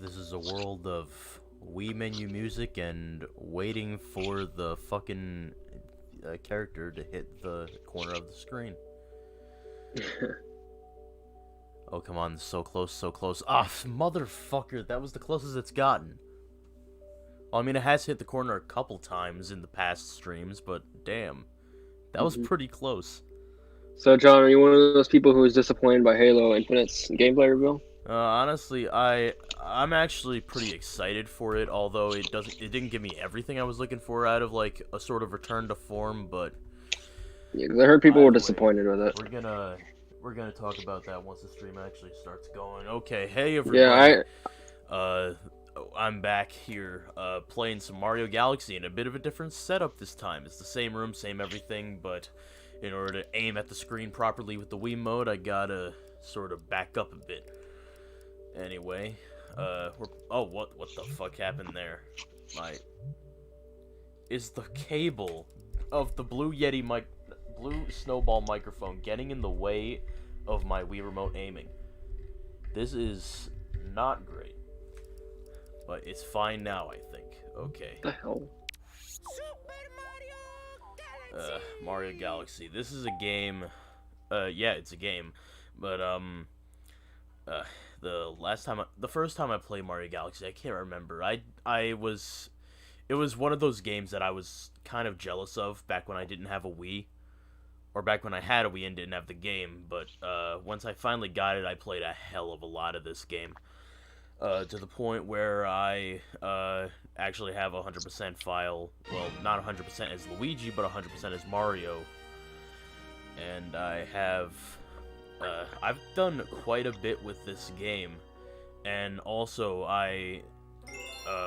This is a world of Wii menu music and waiting for the fucking character to hit the corner of the screen. Oh, come on, so close, so close. Ah, motherfucker, that was the closest it's gotten. Well, I mean, it has hit the corner a couple times in the past streams, but damn. That was pretty close. So, John, are you one of those people who is disappointed by Halo Infinite's gameplay reveal? Honestly, I'm actually pretty excited for it, although it didn't give me everything I was looking for out of, like, a sort of return to form, but... Yeah, because I heard people were disappointed with it. We're gonna talk about that once the stream actually starts going. Okay, hey everybody. Yeah, I'm back here, playing some Mario Galaxy in a bit of a different setup this time. It's the same room, same everything, but in order to aim at the screen properly with the Wii mode, I gotta sort of back up a bit. Anyway, what the fuck happened there? Is the cable of the Blue Snowball microphone getting in the way of my Wii remote aiming? This is not great. But it's fine now, I think. Okay. What the hell? Mario Galaxy. This is a game. Yeah, it's a game. But, the first time I played Mario Galaxy, I can't remember. It was one of those games that I was kind of jealous of back when I didn't have a Wii. Or back when I had a Wii and didn't have the game. But, once I finally got it, I played a hell of a lot of this game. To the point where I actually have a 100% file. Well, not 100% as Luigi, but 100% as Mario. And I've done quite a bit with this game. And also,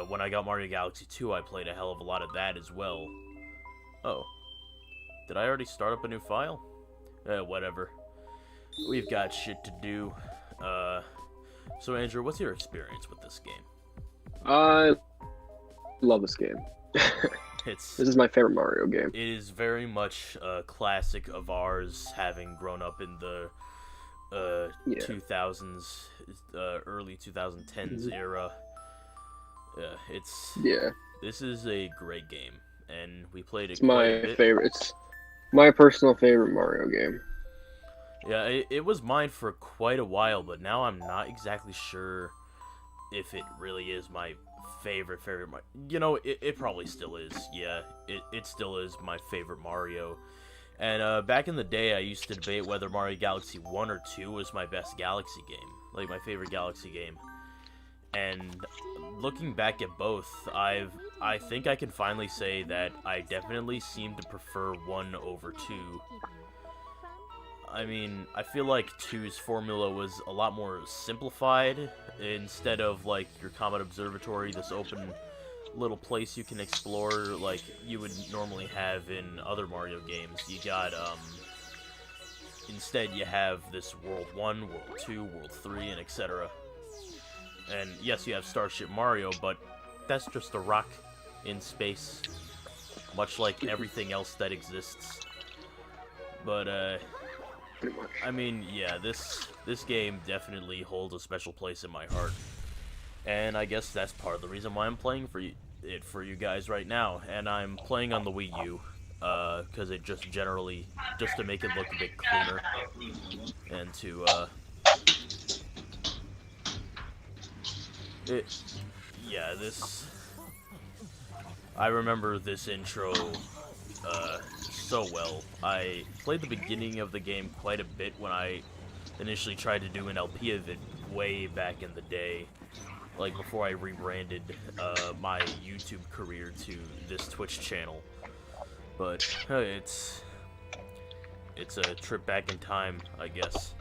when I got Mario Galaxy 2, I played a hell of a lot of that as well. Oh. Did I already start up a new file? Whatever. We've got shit to do. So Andrew, what's your experience with this game? I love this game. This is my favorite Mario game. It is very much a classic of ours, having grown up in the 2000s, early 2010s era. This is a great game, and we played it. It's my favorite. It's my personal favorite Mario game. Yeah, it was mine for quite a while, but now I'm not exactly sure if it really is my favorite Mario. You know, it probably still is. Yeah, it still is my favorite Mario. And back in the day, I used to debate whether Mario Galaxy 1 or 2 was my best Galaxy game. Like, my favorite Galaxy game. And looking back at both, I think I can finally say that I definitely seem to prefer 1 over 2. I mean, I feel like 2's formula was a lot more simplified. Instead of, like, your Comet Observatory, this open little place you can explore like you would normally have in other Mario games. You got, instead you have this World 1, World 2, World 3, and etc. And yes, you have Starship Mario, but that's just a rock in space, much like everything else that exists. But, I mean, yeah, this game definitely holds a special place in my heart. And I guess that's part of the reason why I'm playing for you guys right now. And I'm playing on the Wii U, because it just to make it look a bit cleaner. And to, I remember this intro, so well. I played the beginning of the game quite a bit when I initially tried to do an LP of it way back in the day, like before I rebranded my YouTube career to this Twitch channel. But it's a trip back in time, I guess.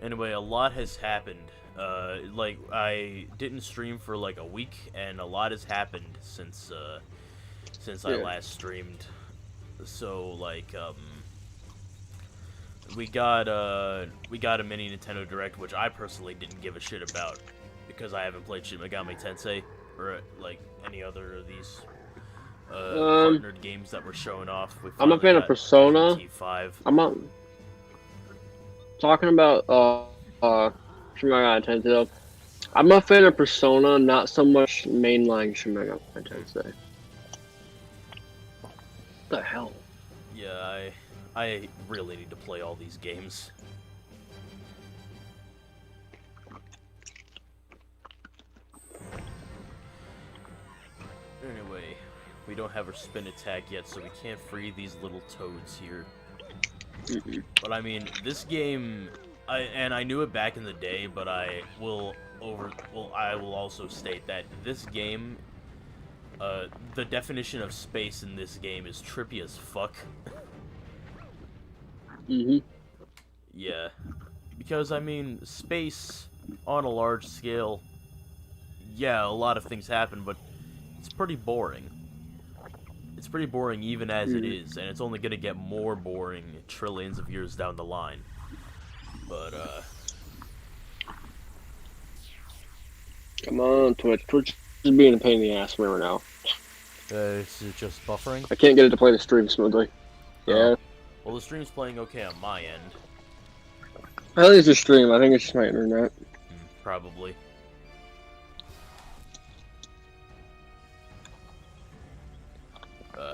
Anyway, a lot has happened. Like, I didn't stream for like a week, and a lot has happened since I last streamed. So, like, we got a mini Nintendo Direct, which I personally didn't give a shit about, because I haven't played Shin Megami Tensei, or, like, any other of these partnered games that were showing off. I'm a fan of Persona. T5. I'm not talking about Shimega Tensei. I'm a fan of Persona, not so much mainline Shimega Tensei. What the hell? Yeah, I really need to play all these games. Anyway, we don't have our spin attack yet, so we can't free these little toads here. But I mean, this game, I knew it back in the day, but I will also state that this game, the definition of space in this game is trippy as fuck. Yeah, because I mean, space on a large scale, yeah, a lot of things happen, but it's pretty boring. It's pretty boring even as it is, and it's only gonna get more boring trillions of years down the line. But, come on, Twitch. Twitch is being a pain in the ass for me right now. Is it just buffering? I can't get it to play the stream smoothly. Yeah. Well, the stream's playing okay on my end. I think it's a stream. I think it's just my internet. Probably.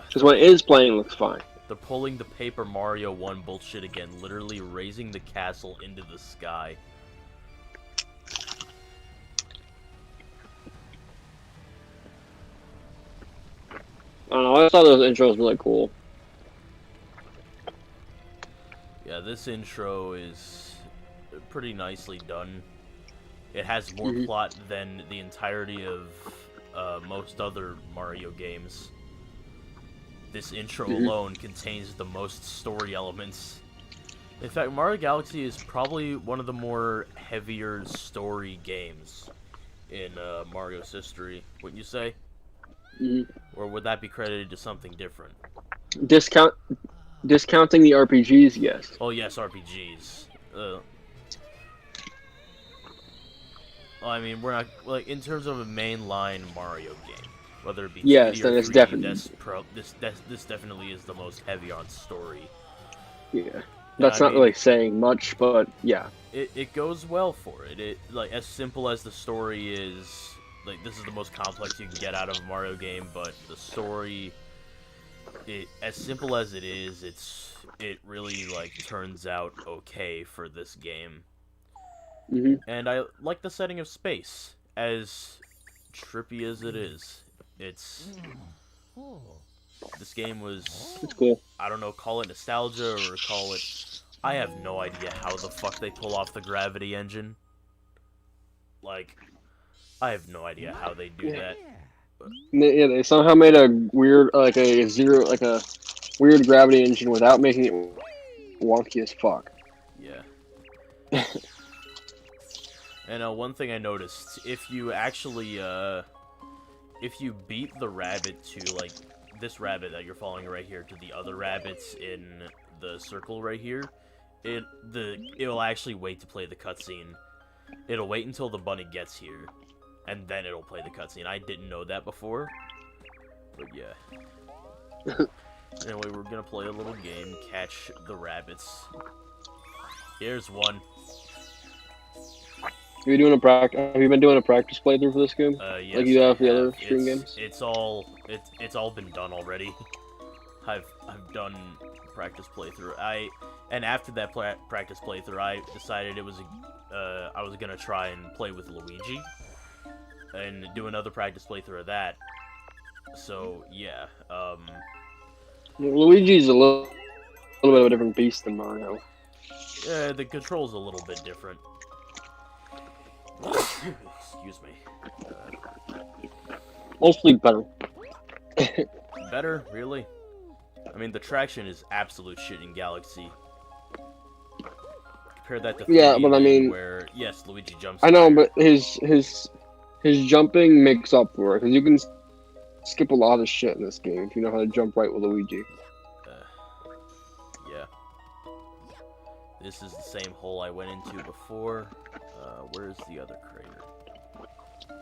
Because when it is playing, it looks fine. They're pulling the Paper Mario 1 bullshit again, literally raising the castle into the sky. I don't know, I thought those intros were really cool. Yeah, this intro is pretty nicely done. It has more plot than the entirety of most other Mario games. This intro alone contains the most story elements. In fact, Mario Galaxy is probably one of the more heavier story games in Mario's history, wouldn't you say? Or would that be credited to something different? Discounting the RPGs, yes. Oh yes, RPGs. I mean, we're not like in terms of a mainline Mario game, whether it be yes, then 3D or it's 3D, definitely this definitely is the most heavy on story. Yeah, that's not really saying much, but yeah, it goes well for it. It like as simple as the story is. Like, this is the most complex you can get out of a Mario game, but the story, as simple as it is, it really, like, turns out okay for this game. And I like the setting of space, as trippy as it is. This game was, it's cool. I don't know, call it nostalgia or call it, I have no idea how the fuck they pull off the gravity engine. Like, I have no idea how they do that. But... Yeah, they somehow made a weird, like a weird gravity engine without making it wonky as fuck. Yeah. And one thing I noticed, if you actually, if you beat the rabbit to, like, this rabbit that you're following right here to the other rabbits in the circle right here, it'll actually wait to play the cutscene. It'll wait until the bunny gets here. And then it'll play the cutscene. I didn't know that before. But yeah. Anyway, we're gonna play a little game, catch the rabbits. Here's one. Have you been doing a practice playthrough for this game? Yes, like you have the other stream games? It's all been done already. I've done practice playthrough. And after that practice playthrough, I decided it was I was gonna try and play with Luigi. And do another practice playthrough of that. So, yeah, Luigi's a little bit of a different beast than Mario. Yeah, the control's a little bit different. Excuse me. Mostly better. Better? Really? I mean, the traction is absolute shit in Galaxy. Compare that to 3D but I mean... where, yes, Luigi jumps. I know, but his jumping makes up for it, because you can skip a lot of shit in this game if you know how to jump right with Luigi. Yeah. This is the same hole I went into before. Where's the other crater?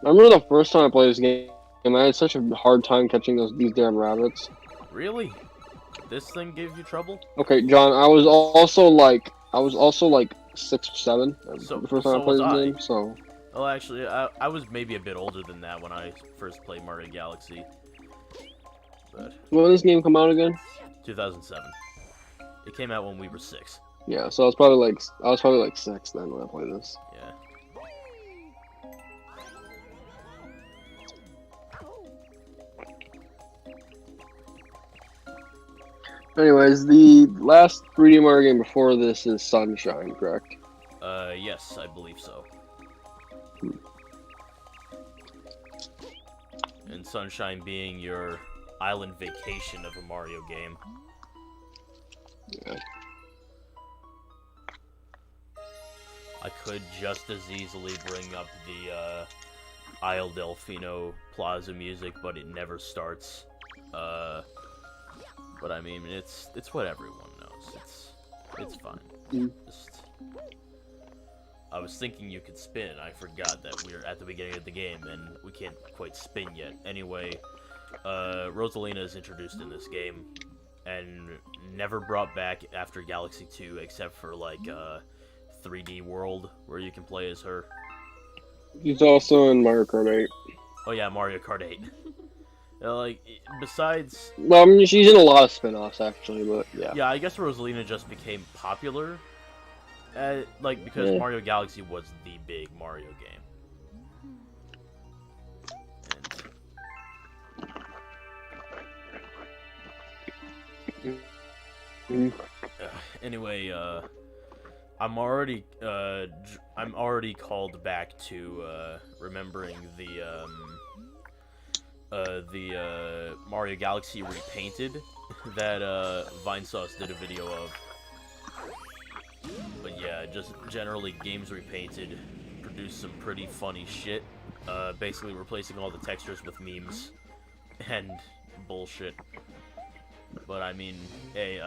I remember the first time I played this game, I had such a hard time catching these damn rabbits. Really? This thing gave you trouble? Okay, John, I was also like 6 or 7. So- The first time so I played was the I. game, so Well, actually, I was maybe a bit older than that when I first played Mario Galaxy. But when did this game come out again? 2007. It came out when we were 6. Yeah, so I was probably like 6 then when I played this. Yeah. Anyways, the last 3D Mario game before this is Sunshine, correct? Yes, I believe so. And Sunshine being your island vacation of a Mario game. Yeah. I could just as easily bring up the Isle Delfino Plaza music, but it never starts. But I mean, it's what everyone knows. It's fine. Just, I was thinking you could spin. I forgot that we're at the beginning of the game and we can't quite spin yet. Anyway, Rosalina is introduced in this game and never brought back after Galaxy 2 except for like 3D World where you can play as her. He's also in Mario Kart 8. Oh yeah, Mario Kart 8. Like, besides... Well, I mean, she's in a lot of spin-offs, actually, but yeah. Yeah, I guess Rosalina just became popular, because Yeah. Mario Galaxy was the big Mario game. Anyway, I'm already called back to remembering the Mario Galaxy Repainted that Vinesauce did a video of. But yeah, just generally games repainted produce some pretty funny shit. Basically replacing all the textures with memes and bullshit. But I mean, hey,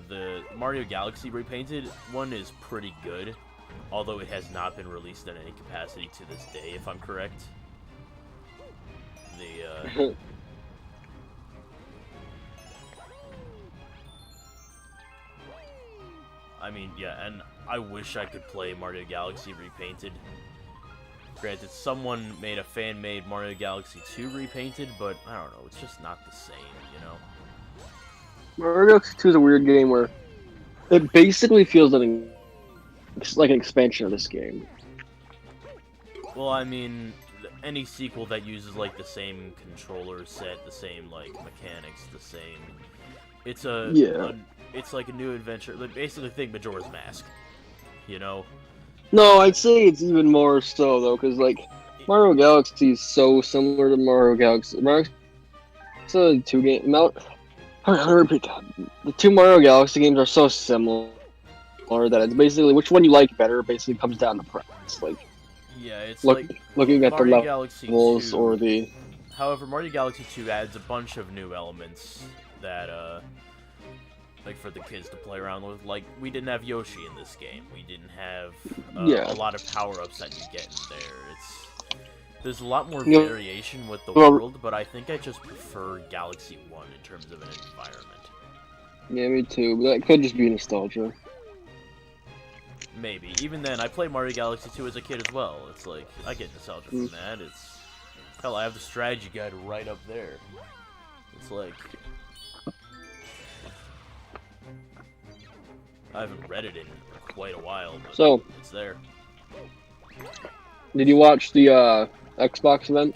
the Mario Galaxy Repainted one is pretty good, although it has not been released in any capacity to this day, if I'm correct. I mean, yeah, and I wish I could play Mario Galaxy Repainted. Granted, someone made a fan-made Mario Galaxy 2 Repainted, but I don't know, it's just not the same, you know? Mario Galaxy 2 is a weird game where it basically feels like an expansion of this game. Well, I mean, any sequel that uses, like, the same controller set, the same, like, mechanics, the same... It's it's like a new adventure. Like, basically, think Majora's Mask, you know? No, I'd say it's even more so, though, because, like, Mario Galaxy is so similar to Mario Galaxy. So, 2 game... Let me repeat that. The 2 Mario Galaxy games are so similar that it's basically which one you like better basically comes down to preference. Like, yeah, it's looking at Mario the Galaxy levels 2, or the. However, Mario Galaxy 2 adds a bunch of new elements that, like, for the kids to play around with. Like, we didn't have Yoshi in this game. We didn't have a lot of power-ups that you get in there. There's a lot more variation with the world, but I think I just prefer Galaxy 1 in terms of an environment. Yeah, me too, but that could just be nostalgia. Maybe. Even then, I played Mario Galaxy 2 as a kid as well. It's like, I get nostalgia from that. Hell, I have the strategy guide right up there. It's like... I haven't read it in quite a while, but So, it's there. Did you watch the Xbox event?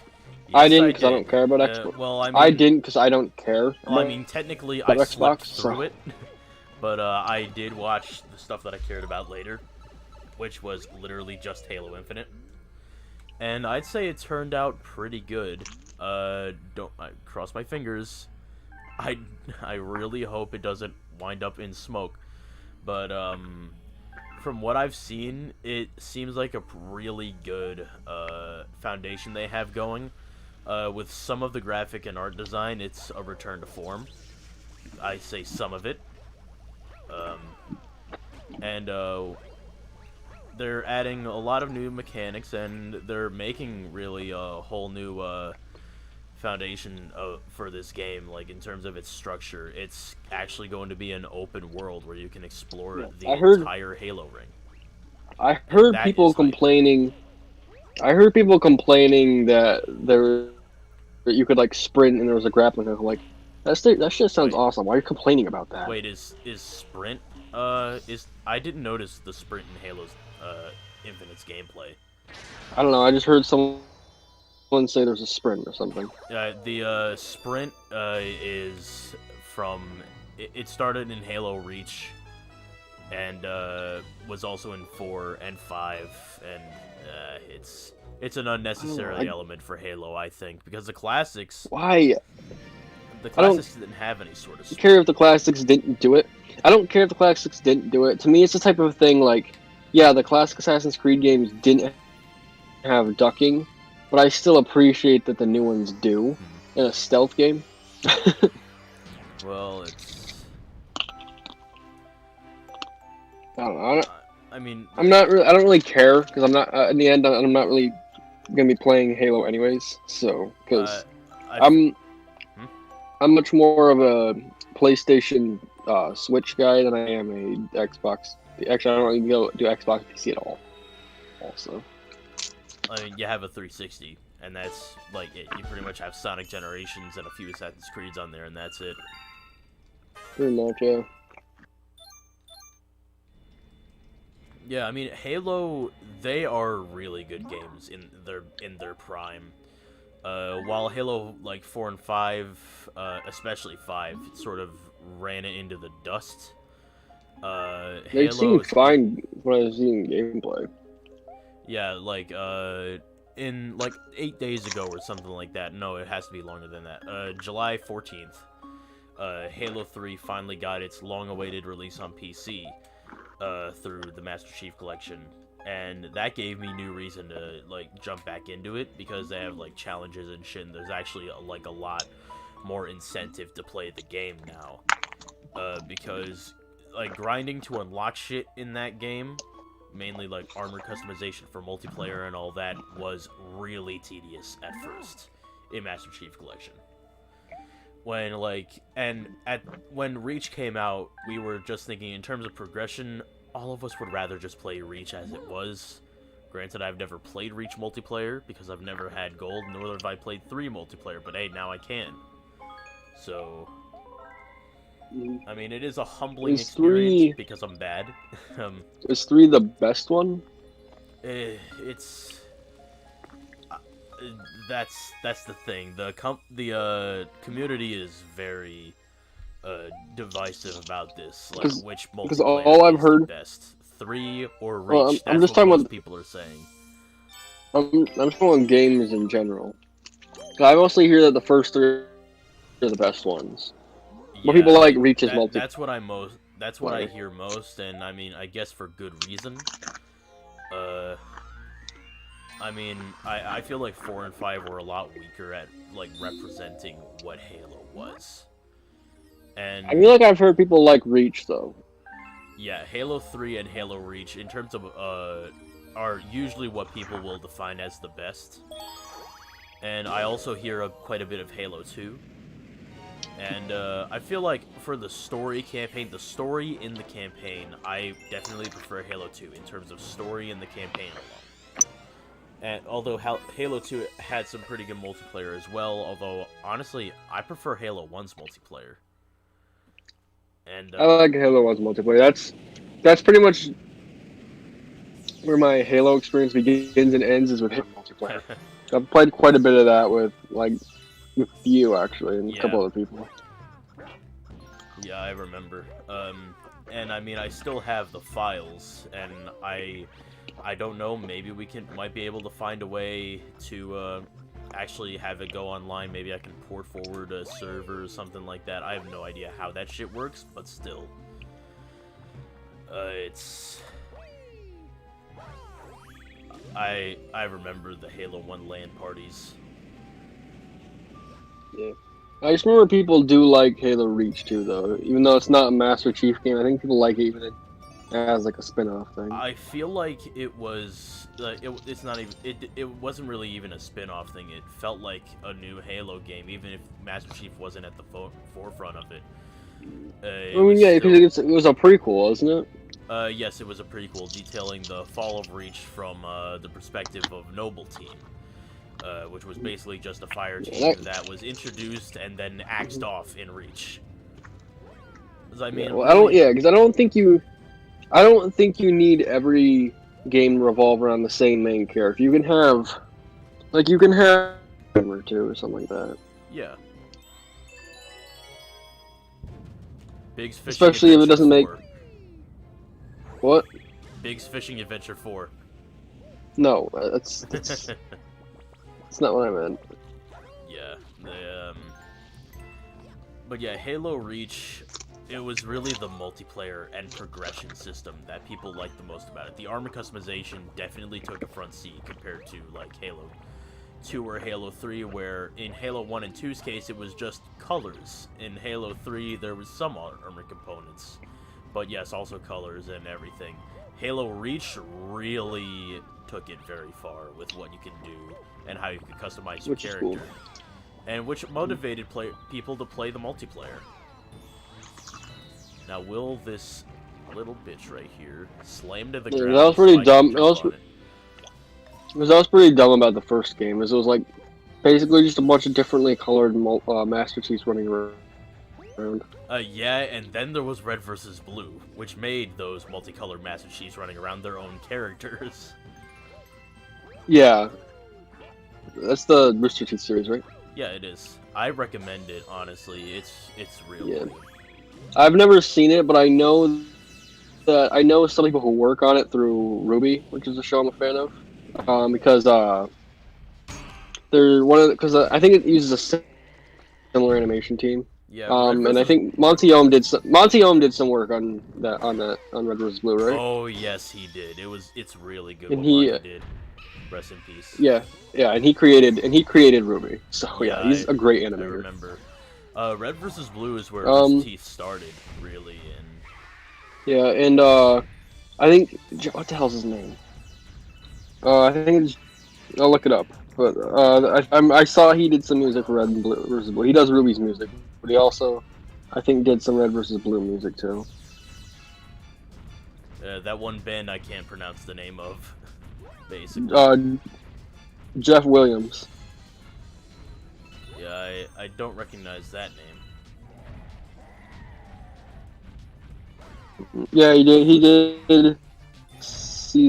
Yes, I didn't because I don't care about Xbox. Well, I mean, I didn't because I don't care. Well, I mean, technically, I slept through it, but I did watch the stuff that I cared about later, which was literally just Halo Infinite, and I'd say it turned out pretty good. I cross my fingers. I really hope it doesn't wind up in smoke, but from what I've seen, it seems like a really good foundation they have going. With some of the graphic and art design, it's a return to form. I say some of it. And they're adding a lot of new mechanics, and they're making really a whole new foundation for this game. Like, in terms of its structure, it's actually going to be an open world where you can explore the entire Halo ring. I heard that people is hype. complaining. I heard people complaining that that you could like sprint and there was a grappling hook. I'm like, that shit sounds Wait. awesome. Why are you complaining about that? Wait, is sprint? Is I didn't notice the sprint in Halo's Infinite's gameplay. I don't know. I just heard someone say there's a sprint or something. The sprint is from it started in Halo Reach, and was also in 4 and 5, and it's an unnecessary element for Halo, I think, because the classics Why? didn't have any sort of I don't sprint. care if the classics didn't do it. I don't care if the classics didn't do it. To me, it's the type of thing like, yeah, the classic Assassin's Creed games didn't have ducking, but I still appreciate that the new ones do in a stealth game. Well, it's. I don't know. I mean, I don't really care because I'm not. In the end, I'm not really gonna be playing Halo anyways. So, because I'm much more of a PlayStation Switch guy than I am a Xbox. Actually, I don't really go do Xbox PC at all. Also, I mean, you have a 360, and that's like it. You pretty much have Sonic Generations and a few Assassin's Creeds on there, and that's it. pretty much, yeah. Yeah, I mean, Halo, they are really good games in their prime. While Halo like 4 and 5, especially 5, sort of ran it into the dust. They Halo seemed fine when I was seeing gameplay. Yeah, like in like 8 days ago or something like that. No, it has to be longer than that. July 14th, Halo 3 finally got its long-awaited release on PC. Through the Master Chief Collection, and that gave me new reason to like jump back into it because they have like challenges and shit, and there's actually like a lot more incentive to play the game now, because like grinding to unlock shit in that game, mainly like armor customization for multiplayer and all that, was really tedious at first in Master Chief Collection. When when Reach came out, we were just thinking in terms of progression, all of us would rather just play Reach as it was. Granted, I've never played Reach multiplayer because I've never had gold, nor have I played 3 multiplayer, but hey, now I can. So, I mean, it is a humbling experience because I'm bad. Is 3 the best one? It's that's the thing. The community is very divisive about this. Like which multiplayer all I've is heard the best, 3 or Reach. Well, that's I'm just what talking most about people are saying. I'm talking about games in general. I mostly hear that the first 3 are the best ones. More people like Reach's multiplayer. That's what I hear most, and I mean, I guess for good reason. I mean, I feel like 4 and 5 were a lot weaker at like representing what Halo was. And I feel like I've heard people like Reach though. Yeah, Halo 3 and Halo Reach, in terms of are usually what people will define as the best. And I also hear quite a bit of Halo 2. And I feel like for the story campaign, in the campaign, I definitely prefer Halo 2 in terms of story in the campaign alone. And although Halo 2 had some pretty good multiplayer as well, although honestly, I prefer Halo 1's multiplayer. And I like Halo 1's multiplayer. That's pretty much where my Halo experience begins and ends, is with Halo multiplayer. I've played quite a bit of that with you actually, and a couple other people. Yeah, I remember. And I mean, I still have the files, and I don't know, maybe we might be able to find a way to actually have it go online. Maybe I can port forward a server or something like that. I have no idea how that shit works, but still. It's... I remember the Halo 1 LAN parties. Yeah. I just remember people do like Halo Reach too, though. Even though it's not a Master Chief game, I think people like it even as like a spin-off thing. I feel like it was it's not even it wasn't really even a spin-off thing. It felt like a new Halo game, even if Master Chief wasn't at the forefront of it. I mean, yeah, because it was a prequel, wasn't it? Yes, it was a prequel detailing the fall of Reach from the perspective of Noble Team, which was basically just a fire team that was introduced and then axed off in Reach. I mean, well, really, because I don't think you need every game to revolve around the same main character. You can have or two or something like that. yeah. Big's Fishing Especially if it Adventure doesn't make 4. what? Big's Fishing Adventure 4. No, that's not what I meant. Yeah. But yeah, Halo Reach, it was really the multiplayer and progression system that people liked the most about it. The armor customization definitely took a front seat compared to, like, Halo 2 or Halo 3, where in Halo 1 and 2's case, it was just colors. In Halo 3, there was some armor components. But yes, also colors and everything. Halo Reach really took it very far with what you can do and how you can customize your character. Cool. And which motivated people to play the multiplayer. Now, will this little bitch right here slam to the ground? That was pretty so dumb. That was pretty dumb about the first game. It was like basically just a bunch of differently colored Master Chiefs running around. Yeah, and then there was Red versus Blue, which made those multicolored Master Chiefs running around their own characters. Yeah, that's the Rooster Teeth series, right? Yeah, it is. I recommend it, honestly. It's really good. I've never seen it, but I know some people who work on it through Ruby, which is a show I'm a fan of, because they're because I think it uses a similar animation team. Yeah, and I think Monty Ohm did some work on Red vs. Blue, right? Oh yes, he did. It's really good. And what Monty did. Rest in peace. Yeah, and he created Ruby. So yeah, he's a great animator. I remember. Red vs. Blue is where Rooster Teeth started, really, and yeah, and I think what the hell's his name? I think it's, I'll look it up. But I saw he did some music for Red and Blue versus Blue. He does Ruby's music, but he also, I think, did some Red versus Blue music too. That one band I can't pronounce the name of, basically. Jeff Williams. Yeah, I don't recognize that name. Yeah, he did. He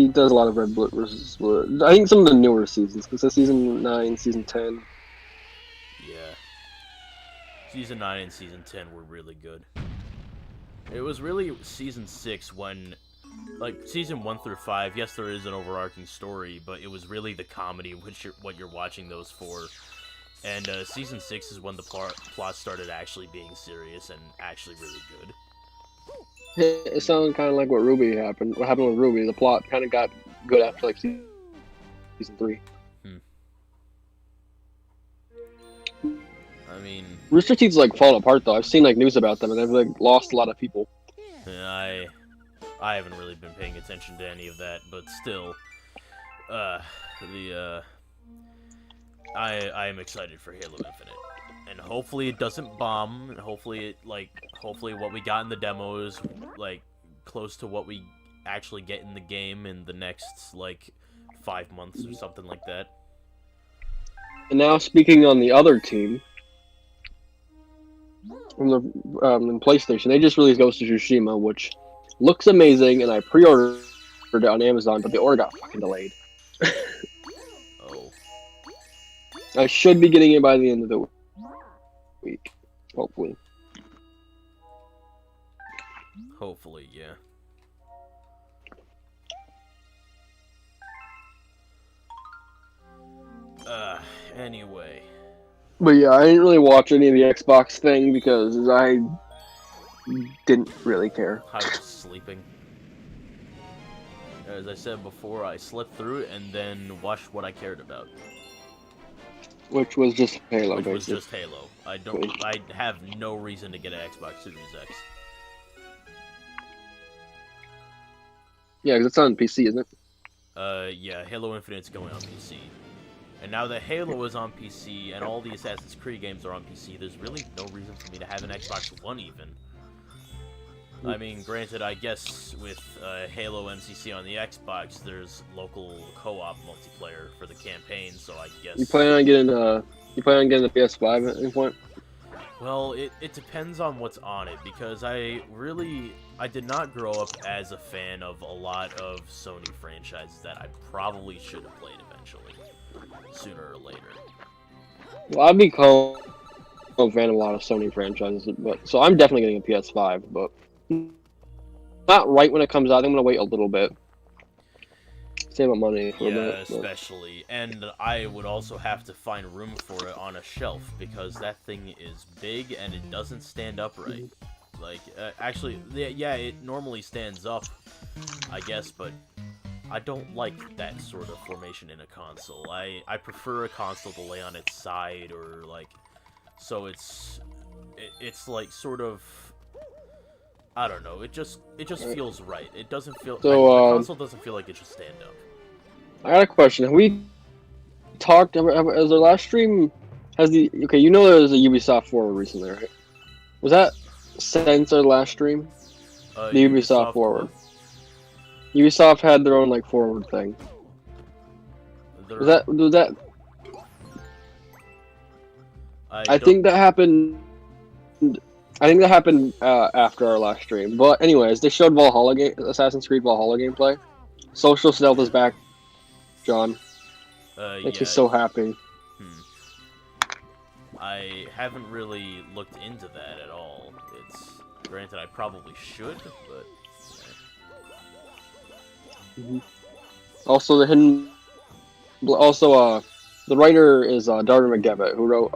does a lot of Red Blue versus Blue. I think some of the newer seasons, because season 9, season 10. Yeah. Season 9 and season 10 were really good. It was really season 6 when, like, season 1 through 5, yes, there is an overarching story, but it was really the comedy what you're watching those for. And season 6 is when the plot started actually being serious and actually really good. It sounded kind of like what happened with Ruby. The plot kind of got good after like season 3. I mean, Rooster Teeth's like falling apart though. I've seen like news about them, and they've like lost a lot of people. I haven't really been paying attention to any of that, but still, I am excited for Halo Infinite. And hopefully it doesn't bomb, and hopefully what we got in the demo is, like, close to what we actually get in the game in the next, like, 5 months or something like that. And now, speaking on the other team, from the PlayStation, they just released Ghost of Tsushima, which looks amazing, and I pre-ordered it on Amazon, but the order got fucking delayed. Oh. I should be getting it by the end of the week, hopefully. Hopefully, yeah. Anyway. But yeah, I didn't really watch any of the Xbox thing because I didn't really care. I was sleeping. As I said before, I slept through it and then watched what I cared about. Which was just Halo, Which basically. was just Halo. I have no reason to get an Xbox Series X. Yeah, because it's on PC, isn't it? Yeah, Halo Infinite's going on PC. And now that Halo is on PC and all the Assassin's Creed games are on PC, there's really no reason for me to have an Xbox One even. I mean, granted, I guess with Halo MCC on the Xbox, there's local co-op multiplayer for the campaign, so I guess... You plan on getting the PS5 at any point? Well, it depends on what's on it, because I did not grow up as a fan of a lot of Sony franchises that I probably should have played eventually, sooner or later. Well, I've become a fan of a lot of Sony franchises, so I'm definitely getting a PS5, but not right when it comes out. I'm gonna wait a little bit, save up money for a Yeah, bit. especially, and I would also have to find room for it on a shelf, because that thing is big and it doesn't stand upright. Like, actually, yeah, it normally stands up, I guess, but I don't like that sort of formation in a console. I prefer a console to lay on its side, or like, so it's like sort of, I don't know. It just feels right. It doesn't feel. So, the console doesn't feel like it should stand up. I got a question. Have we talked? As our last stream has the okay? You know there was a Ubisoft Forward recently, right? Was that since our last stream? The Ubisoft Forward. Ubisoft had their own like forward thing. Was that? I think that happened. I think that happened after our last stream. But anyways, they showed Assassin's Creed Valhalla gameplay. Social stealth is back, John. Makes me so happy. I haven't really looked into that at all. It's granted I probably should, but. Also, the writer is Darren McGevitt, who wrote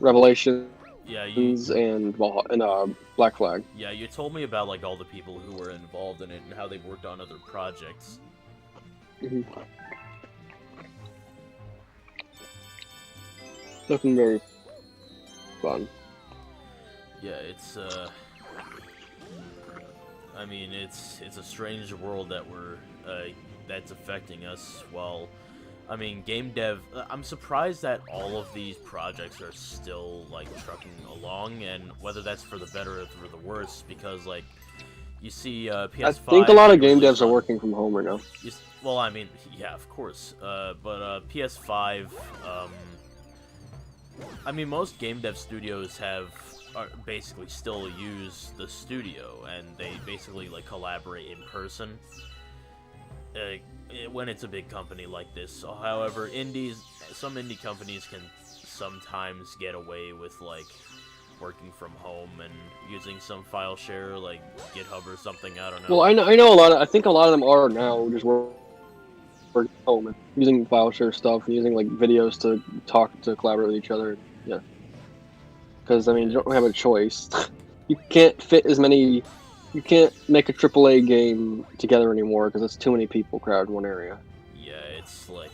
Revelations and Black Flag. Yeah, you told me about like all the people who were involved in it and how they worked on other projects. Looking very fun. Yeah, it's I mean, it's a strange world that that's affecting us. Well, I mean, game dev. I'm surprised that all of these projects are still like trucking along, and whether that's for the better or for the worse. Because like, you see, PS5. I think a lot of game devs are working from home right now. Well, I mean, yeah, of course. But PS5. I mean, most game dev studios basically still use the studio, and they basically like collaborate in person when it's a big company like this. However, some indie companies can sometimes get away with like working from home and using some file share like GitHub or something. I don't know. Well, I know I think a lot of them are now just working from home and using file share stuff and using like videos to collaborate with each other. Yeah. Because, I mean, you don't have a choice. You can't fit as many... You can't make a AAA game together anymore because it's too many people crowded in one area. Yeah, it's like,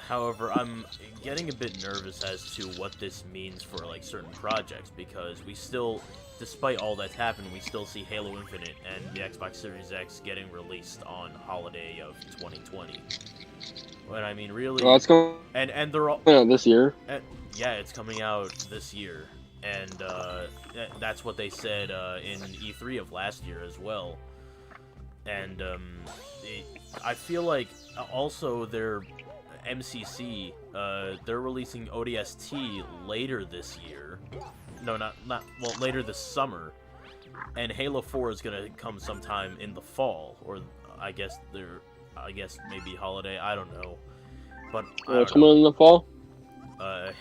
However, I'm getting a bit nervous as to what this means for, like, certain projects, because we still, despite all that's happened, we still see Halo Infinite and the Xbox Series X getting released on holiday of 2020. When, I mean, really... Well, it's going... And they're all... this year. Yeah, it's coming out this year, and that's what they said in E3 of last year as well. And I feel like also their MCC, they're releasing ODST later this year. No, not well, later this summer. And Halo 4 is gonna come sometime in the fall, or I guess maybe holiday. I don't know, but it's coming in the fall.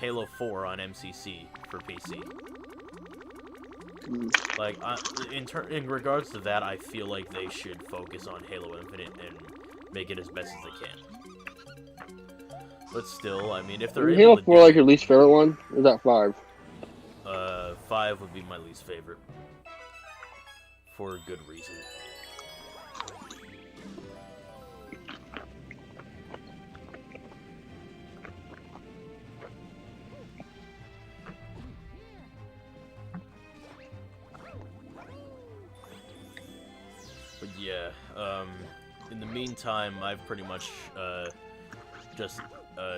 Halo 4 on MCC for PC. Like, in regards to that, I feel like they should focus on Halo Infinite and make it as best as they can. But still, I mean, if they're Halo 4 like your least favorite one? Or is that 5? 5 would be my least favorite. For a good reason. But yeah, in the meantime, I've pretty much just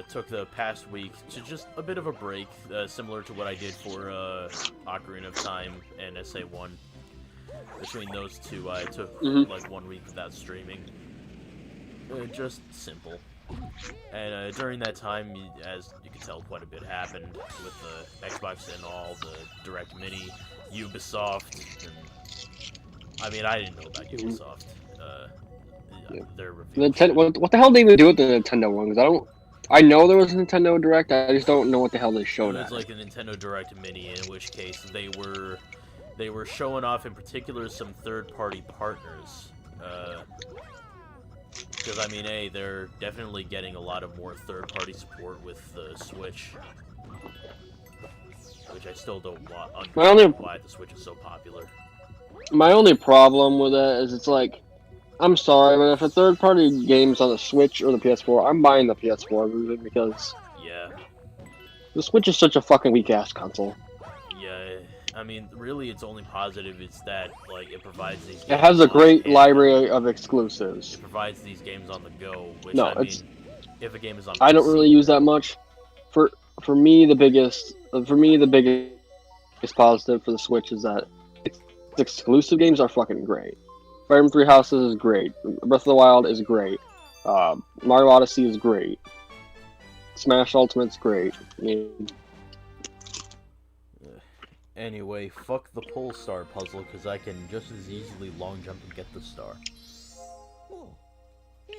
took the past week to just a bit of a break, similar to what I did for Ocarina of Time and SA1. Between those two, I took like 1 week without streaming. Just simple. And during that time, as you can tell, quite a bit happened with the Xbox and all, the Direct Mini, Ubisoft, and I mean, I didn't know about Ubisoft. Their review. What the hell did they even do with the Nintendo one? Because I know there was a Nintendo Direct, I just don't know what the hell they showed. It was like a Nintendo Direct Mini, in which case they were showing off, in particular, some third-party partners. Because, I mean, hey, they're definitely getting a lot of more third-party support with the Switch. Which I still don't understand why the Switch is so popular. My only problem with that is it's like, I'm sorry, but if a third-party game's on the Switch or the PS4, I'm buying the PS4 version because... Yeah. The Switch is such a fucking weak-ass console. Yeah, I mean, really, its only positive is that, like, it provides these games. It has a great library of exclusives. It provides these games on the go, which, no, I mean, if a game is on I don't PC, really use that much. For me, the biggest positive for the Switch is that its exclusive games are fucking great. Fire Emblem Three Houses is great. Breath of the Wild is great. Mario Odyssey is great. Smash Ultimate's great. I mean, anyway, fuck the pole star puzzle, because I can just as easily long jump and get the star. Oh, yeah.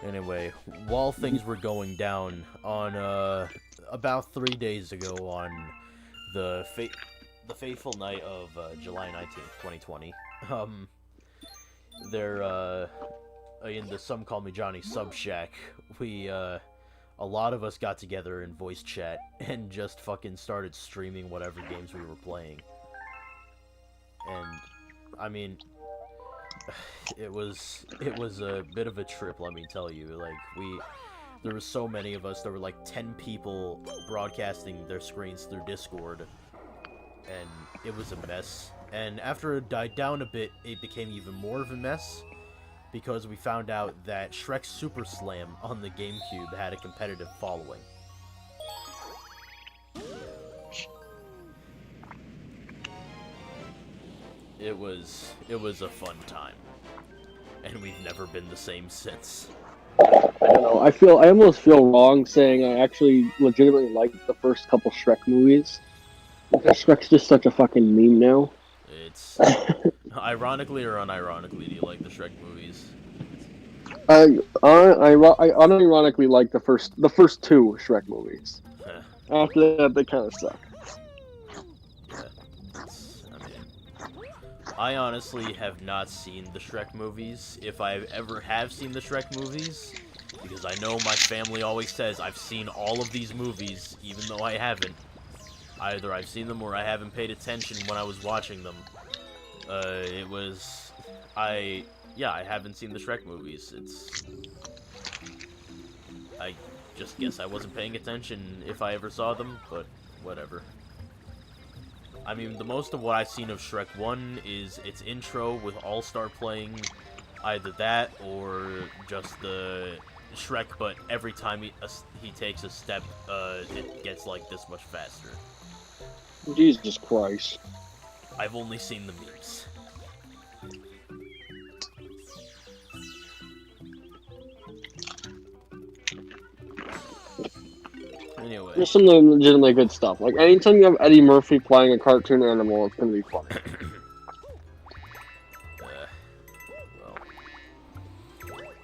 Anyway, while things were going down on, about 3 days ago on the fateful night of, July 19th, 2020, there, in the Some Call Me Johnny Subshack, we, a lot of us got together in voice chat and just fucking started streaming whatever games we were playing. And, I mean, it was a bit of a trip, let me tell you. Like, there were so many of us, there were like 10 people broadcasting their screens through Discord, and it was a mess. And after it died down a bit, it became even more of a mess, because we found out that Shrek Super Slam on the GameCube had a competitive following. It was a fun time, and we've never been the same since. I don't know. I almost feel wrong saying I actually legitimately liked the first couple Shrek movies. Because Shrek's just such a fucking meme now. It's ironically or unironically, do you like the Shrek movies? I unironically like the first two Shrek movies. After that, they kind of suck. I honestly have not seen the Shrek movies, if I ever have seen the Shrek movies, because I know my family always says I've seen all of these movies, even though I haven't. Either I've seen them or I haven't paid attention when I was watching them. I haven't seen the Shrek movies. I just guess I wasn't paying attention if I ever saw them, but whatever. I mean, the most of what I've seen of Shrek 1 is its intro with All-Star playing, either that or just the Shrek, but every time he takes a step, it gets like this much faster. Jesus Christ. I've only seen the memes. Anyway. There's some legitimately good stuff. Like, anytime you have Eddie Murphy playing a cartoon animal, it's gonna be fun.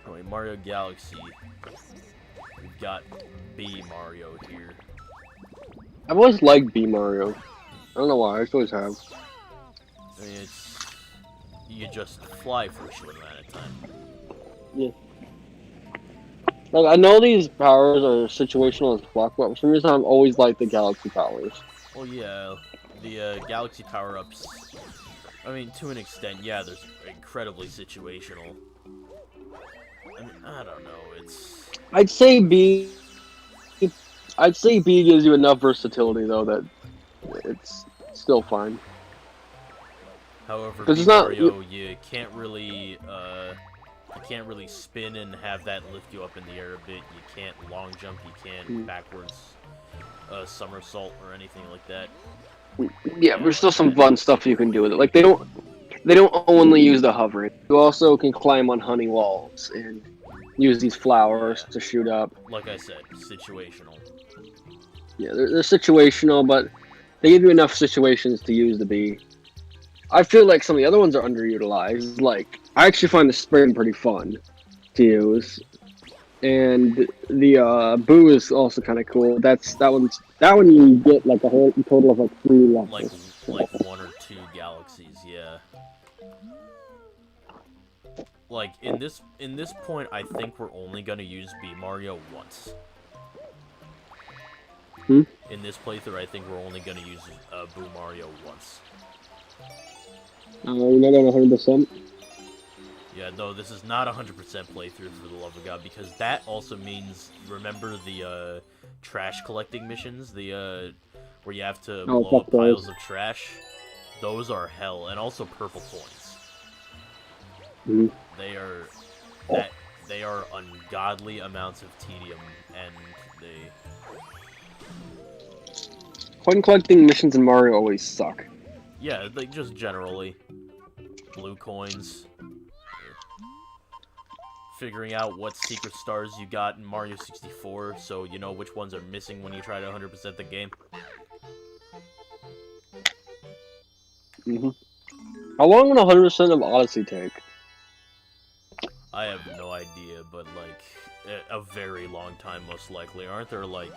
Anyway, Mario Galaxy. We've got B Mario here. I've always liked B Mario. I don't know why, I just always have. I mean, you just fly for a short amount of time. Yeah. Like, I know these powers are situational as fuck, but for some reason I've always liked the Galaxy powers. Well, yeah, the Galaxy power-ups, I mean, to an extent, yeah, they're incredibly situational. I mean, I don't know, I'd say B gives you enough versatility, though, that it's still fine. However, Because Mario, you can't really, You can't really spin and have that lift you up in the air a bit. You can't long jump. You can't backwards somersault or anything like that. Yeah, there's still some fun stuff you can do with it. Like they don't only use the hovering. You also can climb on honey walls and use these flowers to shoot up. Like I said, situational. Yeah, they're situational, but they give you enough situations to use the bee. I feel like some of the other ones are underutilized. Like, I actually find the spring pretty fun to use, and the boo is also kind of cool. That one you get like a whole total of like 3 levels. Like 1 or 2 galaxies, yeah. Like in this point, I think we're only gonna use Bee Mario once. In this playthrough, I think we're only gonna use Boo Mario once. You're not on 100%? Yeah, no, this is not 100% playthrough for the love of God, because that also means, remember the trash collecting missions, the where you have to blow up piles of trash? Those are hell, and also purple coins. They are ungodly amounts of tedium, and Coin collecting missions in Mario always suck. yeah, like just generally. Blue coins. Figuring out what secret stars you got in Mario 64, so you know which ones are missing when you try to 100% the game. How long would 100% of Odyssey take? I have no idea, but like a very long time, most likely. Aren't there like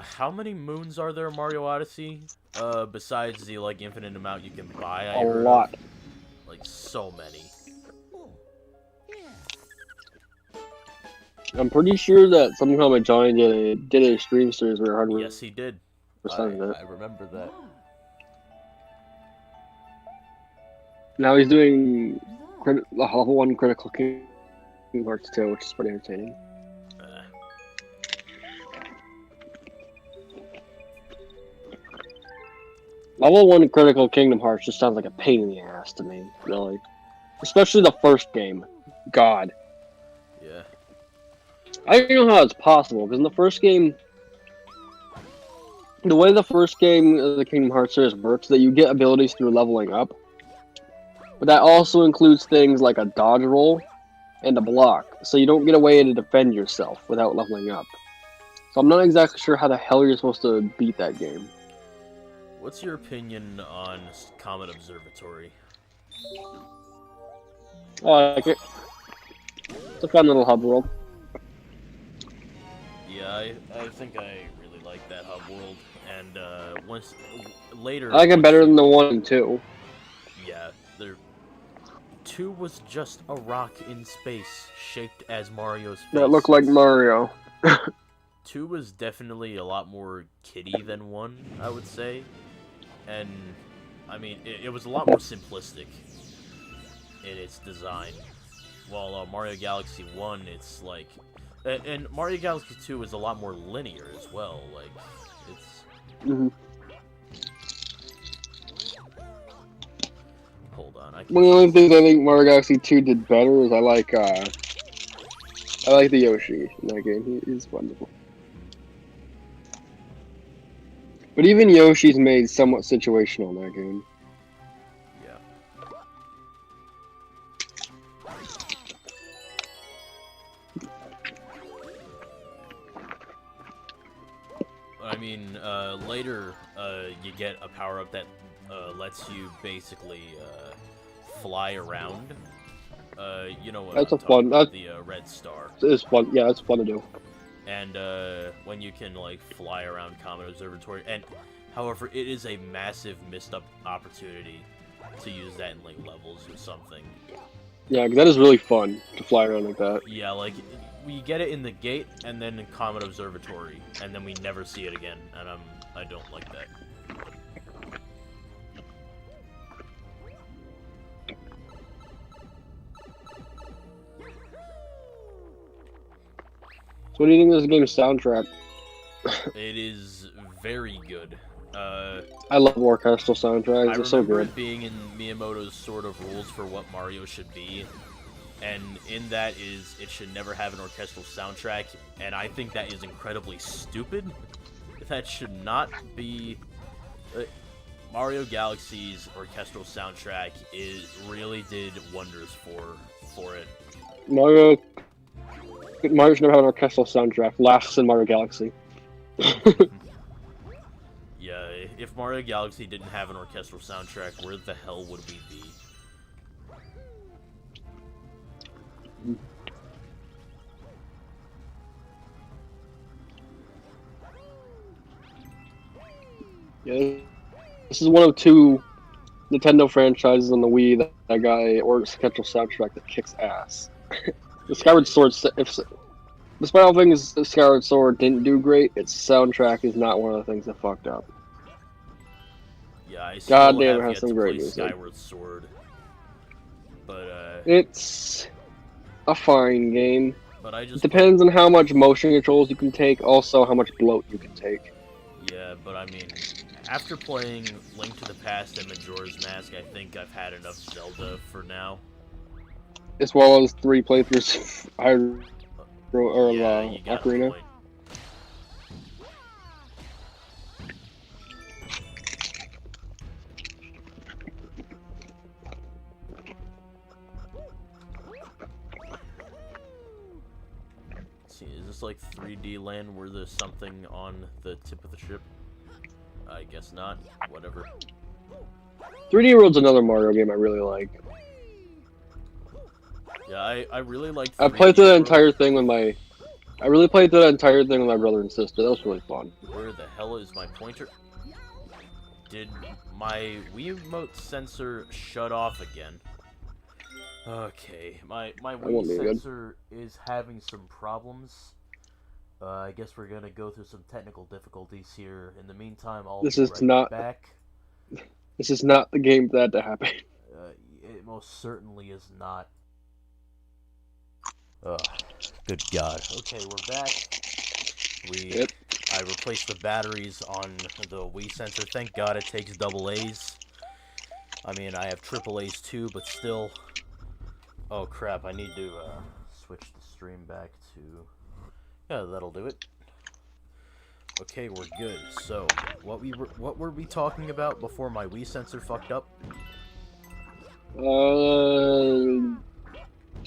how many moons are there in Mario Odyssey? Besides the like infinite amount you can buy. A lot. Like so many. I'm pretty sure that somehow Johnny did a stream series where 100%. Yes, he did. I remember that. Now he's doing level 1 critical Kingdom Hearts 2, which is pretty entertaining. Level 1 critical Kingdom Hearts just sounds like a pain in the ass to me, really. Especially the first game. God. Yeah. I don't know how it's possible, because in the first game, the way the first game of the Kingdom Hearts series works, that you get abilities through leveling up. But that also includes things like a dodge roll and a block, so you don't get a way to defend yourself without leveling up. So I'm not exactly sure how the hell you're supposed to beat that game. What's your opinion on Comet Observatory? Oh, I like it. It's a fun little hub world. Yeah, I think I really like that hub world, and once later. I like it better than the 1 and 2. Yeah, 2 was just a rock in space, shaped as Mario's face. That looked like Mario. 2 was definitely a lot more kiddie than 1, I would say. And, I mean, it was a lot more simplistic in its design. While Mario Galaxy 1, it's like... And Mario Galaxy 2 is a lot more linear as well. Like, it's... Hold on, one of the only things I think Mario Galaxy 2 did better is I like the Yoshi in that game. He's wonderful. But even Yoshi's made somewhat situational in that game. Yeah. I mean, later, you get a power-up that lets you basically fly around. You know what? That's a fun. That's the red star. It's fun. Yeah, it's fun to do. And when you can like fly around Comet Observatory, and however, it is a massive missed up opportunity to use that in like levels or something. Yeah, 'cause that is really fun to fly around like that. Yeah, like we get it in the gate and then in Comet Observatory, and then we never see it again, and I don't like that. So what do you think of this game's soundtrack? It is very good. I love orchestral soundtracks. I They're so remember good. it being in Miyamoto's sort of rules for what Mario should be, and in that is it should never have an orchestral soundtrack, and I think that is incredibly stupid. That should not be... Mario Galaxy's orchestral soundtrack really did wonders for it. Mario should never have an orchestral soundtrack. Laughs in Mario Galaxy. Yeah, if Mario Galaxy didn't have an orchestral soundtrack, where the hell would we be? Yeah, this is one of 2 Nintendo franchises on the Wii that got a orchestral soundtrack that kicks ass. The Skyward Sword, despite all things the Skyward Sword didn't do great, its soundtrack is not one of the things that fucked up. Yeah, I still God damn, it have has yet some to great play music. Skyward Sword, but It's a fine game. but I just It depends on how much motion controls you can take, also how much bloat you can take. Yeah, but I mean, after playing Link to the Past and Majora's Mask, I think I've had enough Zelda for now. As well as 3 playthroughs Yeah, you got a Ocarina. point. Let's see, is this like 3D land where there's something on the tip of the ship? I guess not. Whatever. 3D World's another Mario game I really like. Yeah, I really like. I played through the entire thing with my. I really played through the entire thing with my brother and sister. That was really fun. Where the hell is my pointer? Did my Wii remote sensor shut off again? Okay, my won't be Wii good. sensor is having some problems. I guess we're gonna go through some technical difficulties here. In the meantime, I'll This be is right not- back. This is not the game for that to happen. It most certainly is not. Ugh, good God. Okay, we're back. Yep. I replaced the batteries on the Wii sensor. Thank God it takes double A's. I mean, I have triple A's too, but still. Oh crap! I need to switch the stream back to. Yeah, that'll do it. Okay, we're good. So, what were we talking about before my Wii sensor fucked up?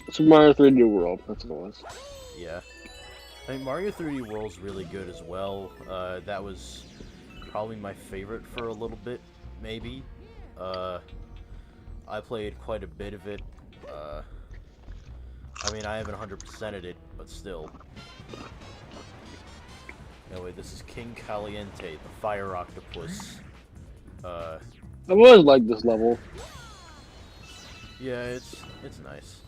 Super Mario 3D World. That's what it was. Yeah. I mean, Mario 3D World's really good as well. That was probably my favorite for a little bit, maybe. I played quite a bit of it. I mean, I haven't 100%ed it, but still. Anyway, this is King Caliente, the fire octopus. I've always liked this level. Yeah, it's nice.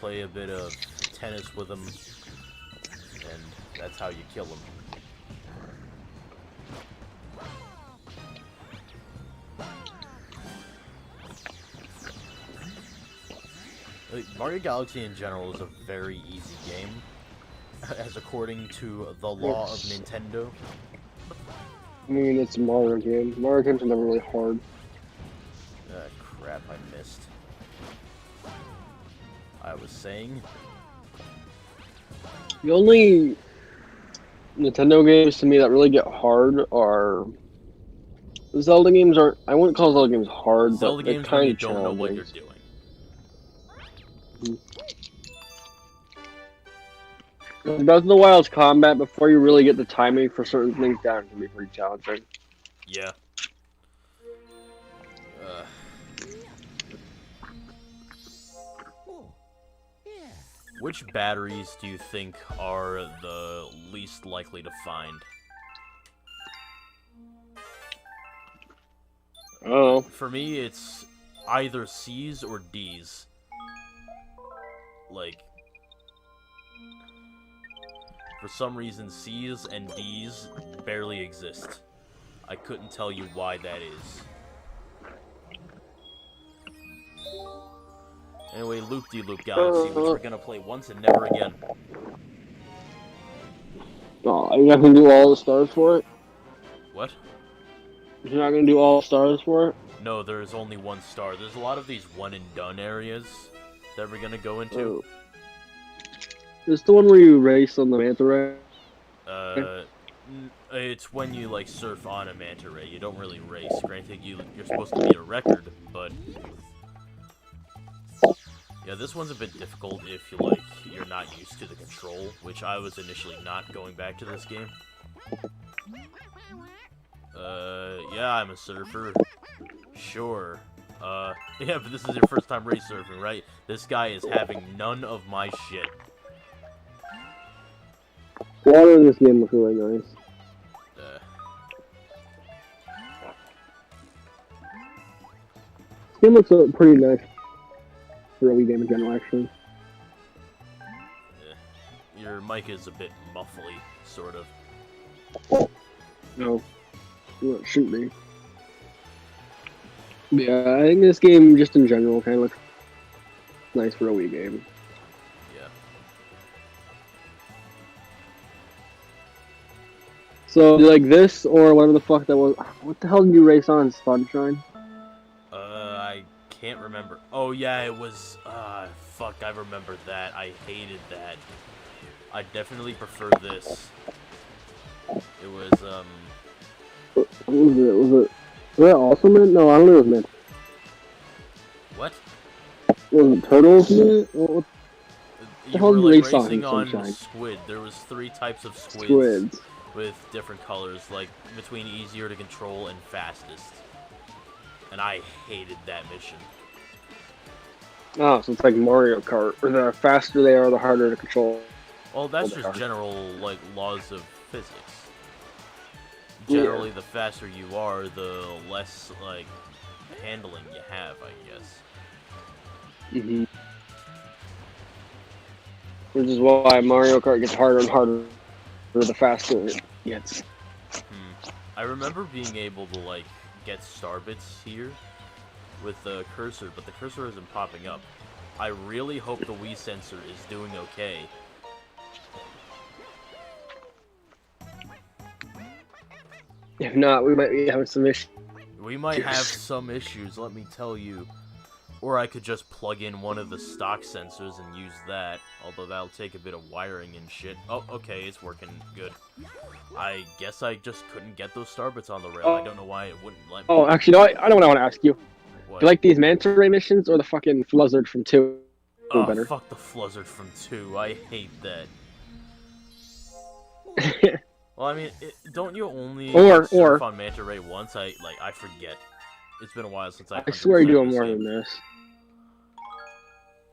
Play a bit of tennis with him, and that's how you kill him. Mario Galaxy in general is a very easy game, as according to the law of Nintendo. I mean, it's a Mario game. Mario games are never really hard. Crap, I missed. I was saying... The only Nintendo games to me that really get hard are... Zelda games aren't... I wouldn't call Zelda games hard, Zelda but they're games when kind you of don't know what challenging. you're doing. Breath of the Wild's combat, before you really get the timing for certain things down, can be pretty challenging. Yeah. Which batteries do you think are the least likely to find? I don't know. For me, it's either C's or D's. Like, for some reason, C's and D's barely exist. I couldn't tell you why that is. Anyway, Loop-de-Loop Galaxy, which we're gonna play once and never again. Oh, you're not gonna do all the stars for it? What? You're not gonna do all the stars for it? No, there's only one star. There's a lot of these one and done areas that we're gonna go into. Oh. Is the one where you race on the manta ray? It's when you like surf on a manta ray. You don't really race. Granted, you're supposed to beat a record, but yeah, this one's a bit difficult if you're not used to the control, which I was initially not going back to this game. Yeah, I'm a surfer. Sure. Yeah, but this is your first time race surfing, right? This guy is having none of my shit. Water in this game looks really nice. This game looks pretty nice for a Wii game in general, actually. Your mic is a bit muffly, sort of. No. Well, it shouldn't be. Yeah, I think this game, just in general, kind of looks nice for a Wii game. Yeah. So, like this, or whatever the fuck that was. What the hell did you race on, Sunshine? I can't remember. Oh, yeah, it was, fuck, I remember that. I hated that. I definitely prefer this. It was, What was it? Was that Ultimate? No, I don't know what it meant. What? Was it Turtles Minute? What You hell were, did you like, race on, racing on Sunshine? squid. There was 3 types of Squids. with different colors, like, between easier to control and fastest. And I hated that mission. Oh, so it's like Mario Kart. Or the faster they are, the harder to control. Well, that's just general, like, laws of physics. Generally, the faster you are, the less, like, handling you have, I guess. Mm-hmm. Which is why Mario Kart gets harder and harder the faster it gets. I remember being able to, like, get star bits here with the cursor, but the cursor isn't popping up. I really hope the Wii sensor is doing okay. If not, we might be having some issues. We might have some issues, let me tell you. Or I could just plug in one of the stock sensors and use that, although that'll take a bit of wiring and shit. Oh, okay, it's working good. I guess I just couldn't get those star bits on the rail. I don't know why it wouldn't let me. Oh, actually, no, I know what I want to ask you. What? Do you like these Manta Ray missions or the fucking Fluzzard from 2? Oh, better? fuck the Fluzzard from 2. I hate that. Well, I mean, don't you only surf on Manta Ray once? I forget. It's been a while since I swear you're doing more than this.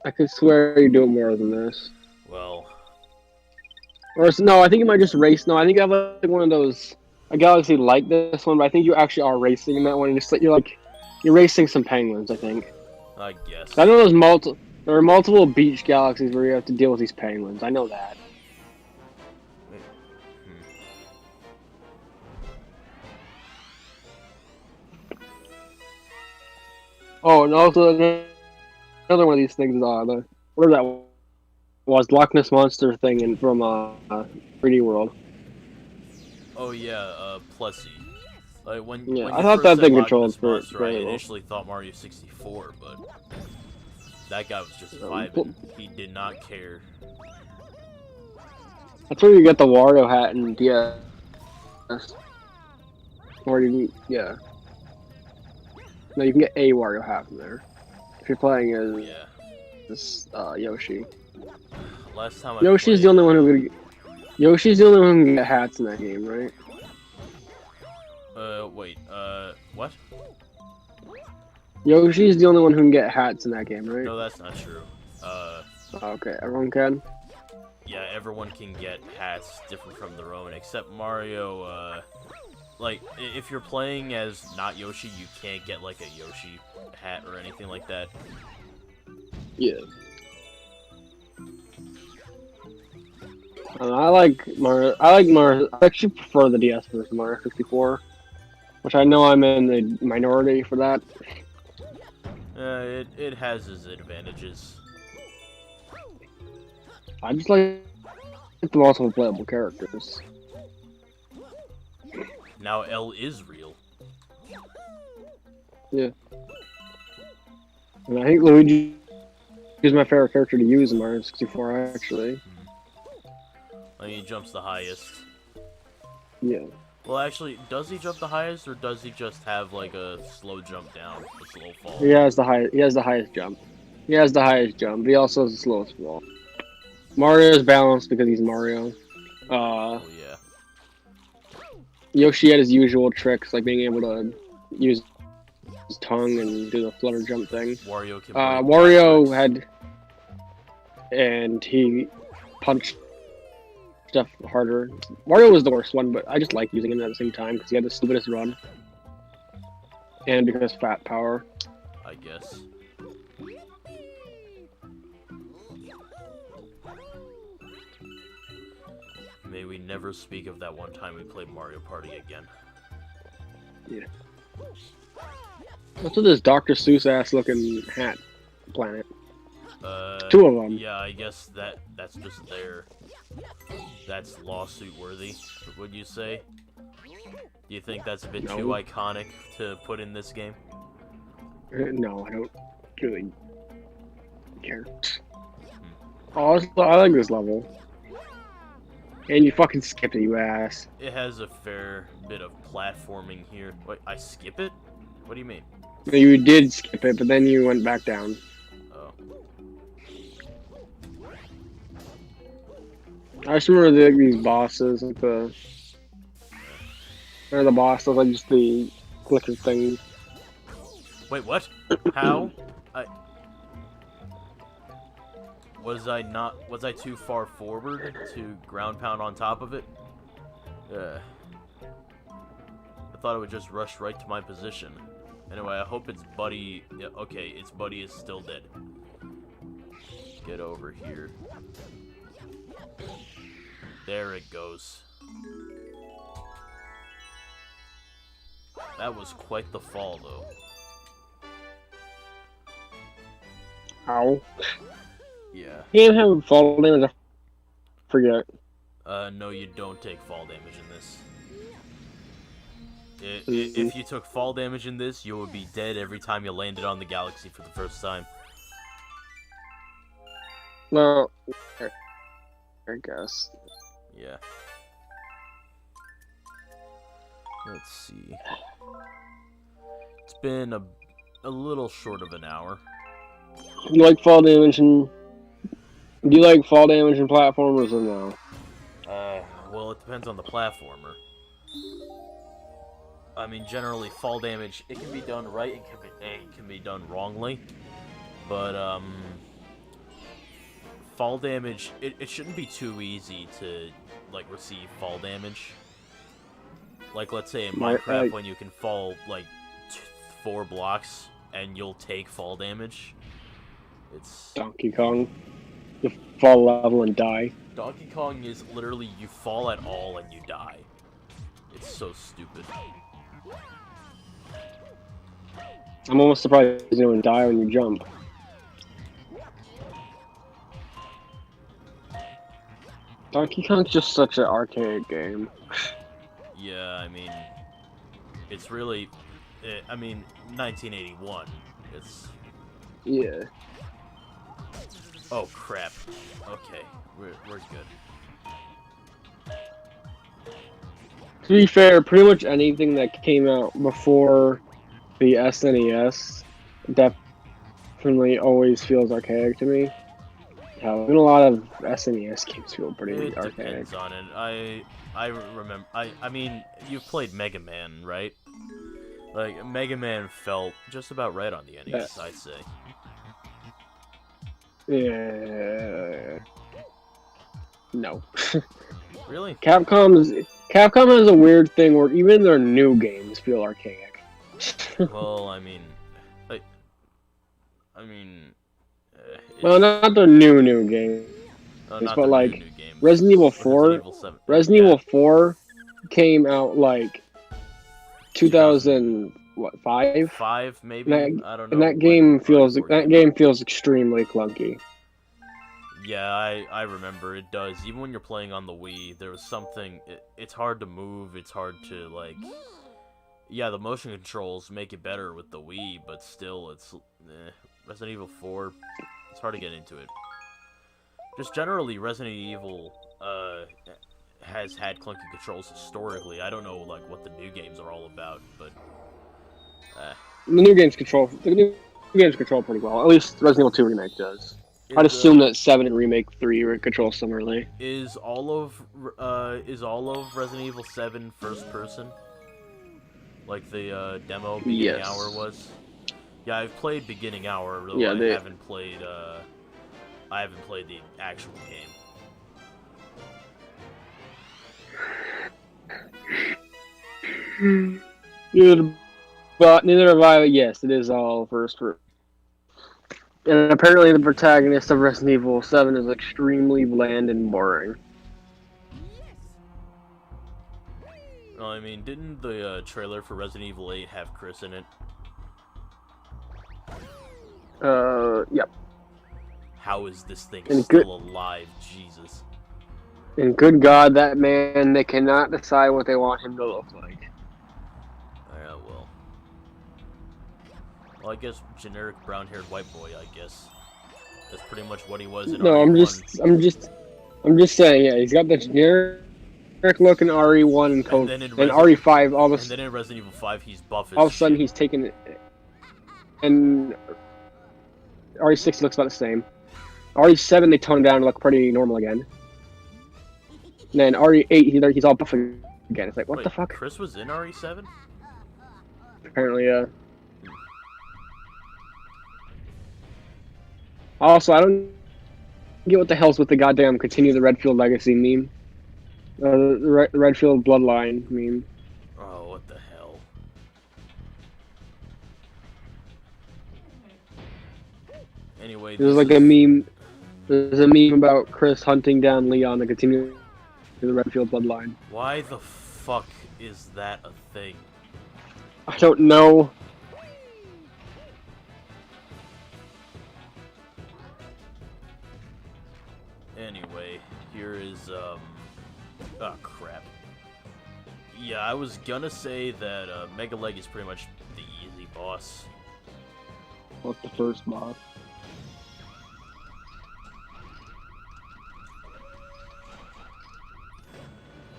I could swear you're doing more than this. Well... Or no, I think you might just race. No, I think you have like one of those, a galaxy like this one, but I think you actually are racing in that one. You're racing some penguins, I think. I guess. I know there are multiple beach galaxies where you have to deal with these penguins. I know that. Oh, and also another one of these things is whatever that was, Loch Ness Monster thing from 3D World. Oh yeah, Plessy. Like when I thought that thing controls for I initially thought Mario 64, but that guy was just vibing. He did not care. That's where you get the Wario hat and DS. Or yeah. No, you can get a Wario hat from there if you're playing as this Yoshi. Last time Yoshi's the only one who can get hats in that game, right? Wait, what? Yoshi's the only one who can get hats in that game, right? No, that's not true. Okay, everyone can? Yeah, everyone can get hats different from their own, except Mario, like, if you're playing as not Yoshi, you can't get, like, a Yoshi hat or anything like that. Yeah. I like Mario. I actually prefer the DS version of Mario 64, which I know I'm in the minority for that. It has its advantages. I just like the multiple playable characters. now L is real. Yeah. And I think Luigi is my favorite character to use in Mario 64, actually. I mean, he jumps the highest. Yeah. Well, actually, does he jump the highest, or does he just have like a slow jump down, a slow fall? He has the highest jump. He has the highest jump. But he also has the slowest fall. Mario is balanced because he's Mario. Oh yeah. Yoshi had his usual tricks, like being able to use his tongue and do the flutter jump thing. Wario can Wario had, and he punched stuff harder. Wario was the worst one, but I just like using him at the same time because he had the stupidest run, and because fat power. I guess. May we never speak of that one time we played Mario Party again. Yeah. What's with this Dr. Seuss ass looking hat planet? Two of them. Yeah, I guess that's just there. That's lawsuit worthy, would you say? Do you think that's a bit too iconic to put in this game? No, I don't really care. Oh, I like this level. And you fucking skipped it, you ass. It has a fair bit of platforming here. Wait, I skip it? What do you mean? No, you did skip it, but then you went back down. Oh. I just remember these bosses, like the boss was like just the clicker thing. Wait, what? How? Was I too far forward to ground pound on top of it? I thought it would just rush right to my position. Anyway, I hope its buddy... Yeah, okay, its buddy is still dead. Get over here. There it goes. That was quite the fall, though. Ow. Yeah. You can't have fall damage, I forget. No, you don't take fall damage in this. If you took fall damage in this, you would be dead every time you landed on the galaxy for the first time. No, I guess. Yeah. Let's see. It's been a little short of an hour. Do you like fall damage and platformers or no? Well, it depends on the platformer. I mean, generally, fall damage, it can be done right, it can be done wrongly. But, fall damage, it shouldn't be too easy to, like, receive fall damage. Like, let's say in Minecraft, when you can fall, like, 4 blocks, and you'll take fall damage. It's... Donkey Kong. You fall level and die. Donkey Kong is literally, you fall at all and you die. It's so stupid. I'm almost surprised you don't die when you jump. Donkey Kong's just such an archaic game. Yeah, I mean, it's really, I mean, 1981. It's... Yeah. Oh crap. Okay, we're good. To be fair, pretty much anything that came out before the SNES definitely always feels archaic to me. Even a lot of SNES games feel pretty archaic. It depends on it. I remember. I mean, you've played Mega Man, right? Like Mega Man felt just about right on the NES, I'd say. Yeah. No. Really? Capcom has a weird thing where even their new games feel archaic. Well, I mean, well, not the new game, but like new games. Resident Evil 4. Resident Evil 4 came out like 2005. 5 maybe. I don't know. And that game feels extremely clunky. Yeah, I remember it does. Even when you're playing on the Wii, there was something. It's hard to move. It's hard to like. Yeah, the motion controls make it better with the Wii, but still, it's Resident Evil 4. It's hard to get into it. Just generally, Resident Evil has had clunky controls historically. I don't know like what the new games are all about, but The new games control pretty well. At least Resident Evil 2 Remake does. I'd assume that 7 and Remake 3 control similarly. Is all of Resident Evil 7 first person? Like the demo beginning hour was? Yeah, I've played beginning hour, though I haven't played the actual game. Neither have I. Yes, it is all first person. And apparently the protagonist of Resident Evil 7 is extremely bland and boring. Well, I mean, didn't the trailer for Resident Evil 8 have Chris in it? Yep. How is this thing still alive? Jesus. And good God, that man, they cannot decide what they want him to look like. Yeah, well. Well, I guess generic brown-haired white boy, I guess. That's pretty much what he was in RE1. I'm just saying, yeah, he's got the generic look in RE1 and code. And RE5, all of a sudden. And then in Resident Evil 5, he's buff as all of a sudden, shit. he's taken it. And RE6 looks about the same. RE7, they toned down to look pretty normal again. And then RE8, he's all buff again. It's like, what the fuck? Chris was in RE7? Apparently, yeah. Also, I don't get what the hell's with the goddamn continue the Redfield legacy meme. The Redfield bloodline meme. Oh, what the hell. Anyway, there's like a meme. There's a meme about Chris hunting down Leon to continue the Redfield bloodline. Why the fuck is that a thing? I don't know. Anyway, here is, oh crap. Yeah, I was gonna say that, Mega Leg is pretty much the easy boss. What's the first boss?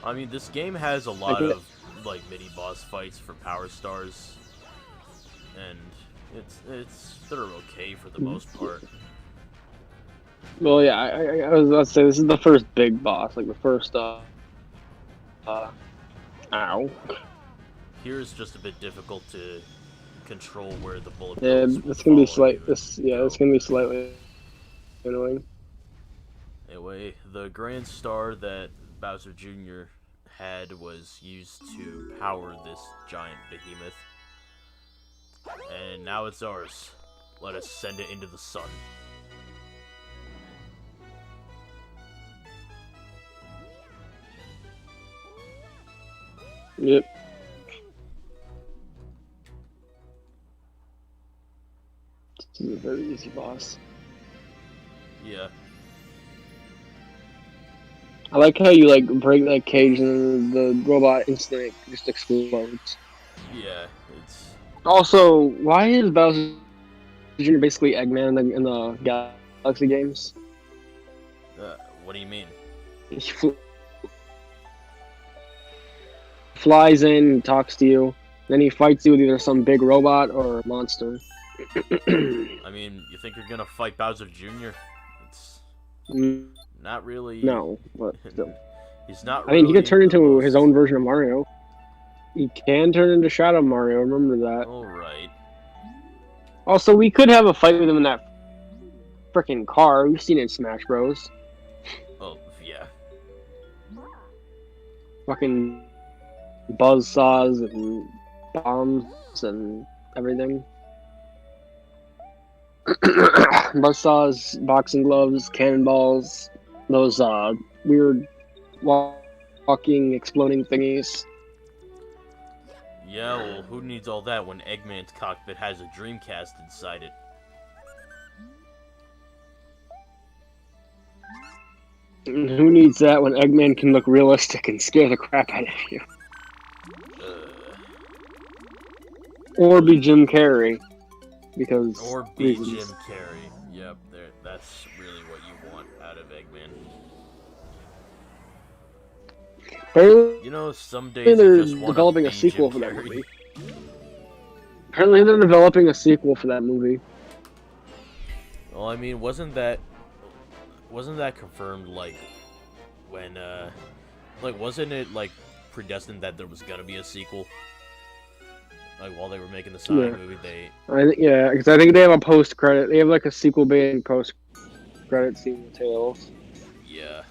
I mean, this game has a lot of, like, mini-boss fights for Power Stars. And they're okay for the most part. Well, yeah, I was about to say, this is the first big boss, like the first, ow. Here is just a bit difficult to control where the bullet goes. Yeah, it's gonna be it's gonna be slightly annoying. Anyway, the Grand Star that Bowser Jr. had was used to power this giant behemoth. And now it's ours. Let us send it into the sun. Yep. This is a very easy boss. Yeah. I like how you like break that cage and the robot instantly just explodes. Yeah, it's. Also, why is Bowser Jr. basically Eggman in the Galaxy games? What do you mean? He flies in, talks to you, then he fights you with either some big robot or a monster. I mean, you think you're gonna fight Bowser Jr.? It's not really. No, but still. He's not. I mean, he could turn into his own version of Mario. He can turn into Shadow Mario. Remember that. All right. Also, we could have a fight with him in that freaking car. We've seen it in Smash Bros. Oh yeah. Fucking buzzsaws and bombs and everything. Buzzsaws, boxing gloves, cannonballs, those weird walking, exploding thingies. Yeah, well, who needs all that when Eggman's cockpit has a Dreamcast inside it? Who needs that when Eggman can look realistic and scare the crap out of you? Or be Jim Carrey, because Or be reasons. Jim Carrey. Yep, that's really what you want out of Eggman. Apparently, You know, some days they're you just want to developing be a sequel Jim for that Carrey. movie. Apparently, they're developing a sequel for that movie. Well, I mean, wasn't that confirmed, like, when, like, wasn't it, like, predestined that there was gonna be a sequel? Like, while they were making the Sonic movie, Yeah, because I think they have a post-credit. They have, like, a sequel-based post-credit scene with Tails. Yeah,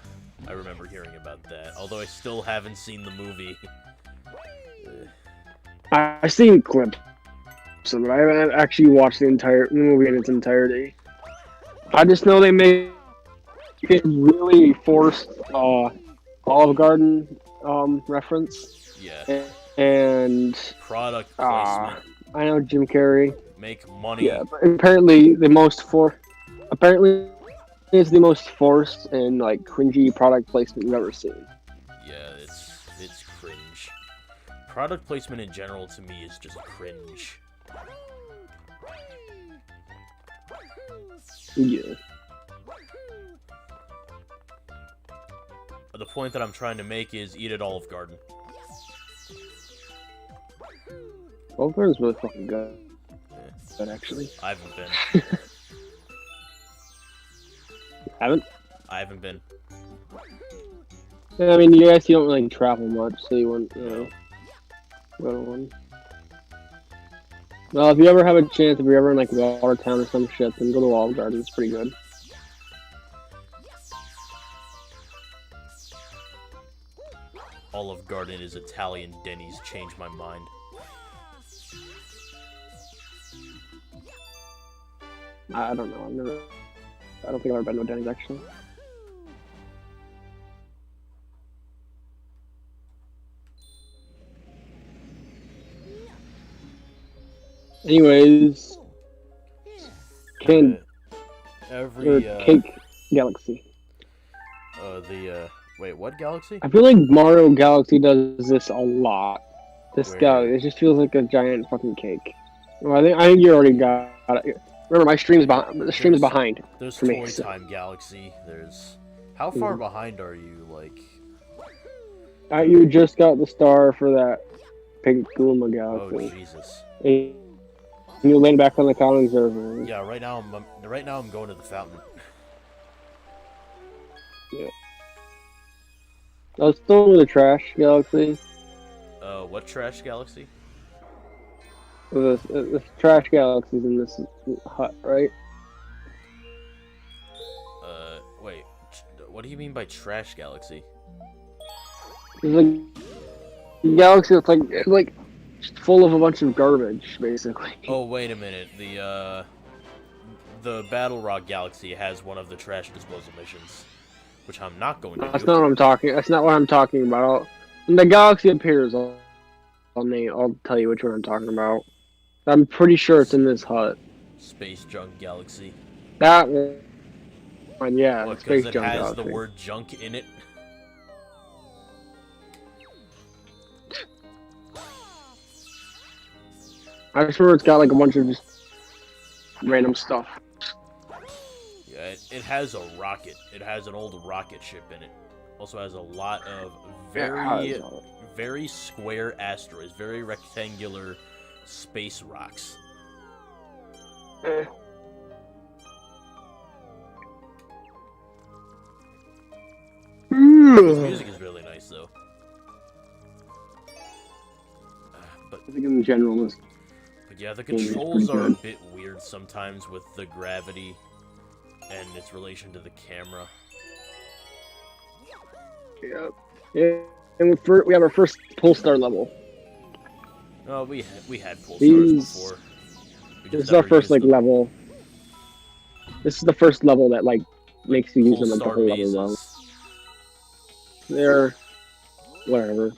I remember hearing about that. Although I still haven't seen the movie. I've seen clips of it. I haven't actually watched the movie in its entirety. I just know they made it really forced Olive Garden reference. Yeah. And Product placement. I know Jim Carrey. Make money. Yeah, but apparently it's the most forced and like cringy product placement you've ever seen. Yeah, it's cringe. Product placement in general to me is just cringe. Yeah. The point that I'm trying to make is eat at Olive Garden. Olive Garden's really fucking good. Yeah. But actually, I haven't been. haven't? I haven't been. Yeah, I mean, you guys, you don't really travel much, so you wouldn't, go to one. Well, if you ever have a chance, if you're ever in like Watertown or some shit, then go to Olive Garden. It's pretty good. Olive Garden is Italian. Denny's changed my mind. I don't know. I don't think I've ever been to a Denny's actually. Anyways, Cake Galaxy. Wait, what Galaxy? I feel like Mario Galaxy does this a lot. This guy, it just feels like a giant fucking cake. Well, I think you already got it. Remember, my stream's behind. The stream's behind. There's for Toy me, so. Time Galaxy. There's. How far behind are you? Like. You just got the star for that Pink Goomba Galaxy. Oh Jesus. And you land back on the common server. Yeah, right now I'm going to the fountain. Yeah. I was still in the Trash Galaxy. What Trash Galaxy? The Trash Galaxy's in this hut, right? Wait. What do you mean by Trash Galaxy? It's like a galaxy that's like just full of a bunch of garbage, basically. Oh, wait a minute. The Battle Rock Galaxy has one of the trash disposal missions, which I'm not going to do. That's not what I'm talking. That's not what I'm talking about. When the galaxy appears, I'll tell you which one I'm talking about. I'm pretty sure it's in this hut. Space Junk Galaxy. That one, yeah. What, Space because it Junk has Galaxy. the word junk in it? I just remember it's got like a bunch of just random stuff. Yeah, it has a rocket. It has an old rocket ship in it. Also has a lot of very square asteroids, very rectangular space rocks. Eh. This music is really nice, though. But I think in general, yeah, the controls are a bit weird sometimes with the gravity and its relation to the camera. Yeah. Yeah. And we have our first Polestar level. Oh, we had Polestars before. This is our first level. This is the first level that makes you use them at the whole level though. They're whatever.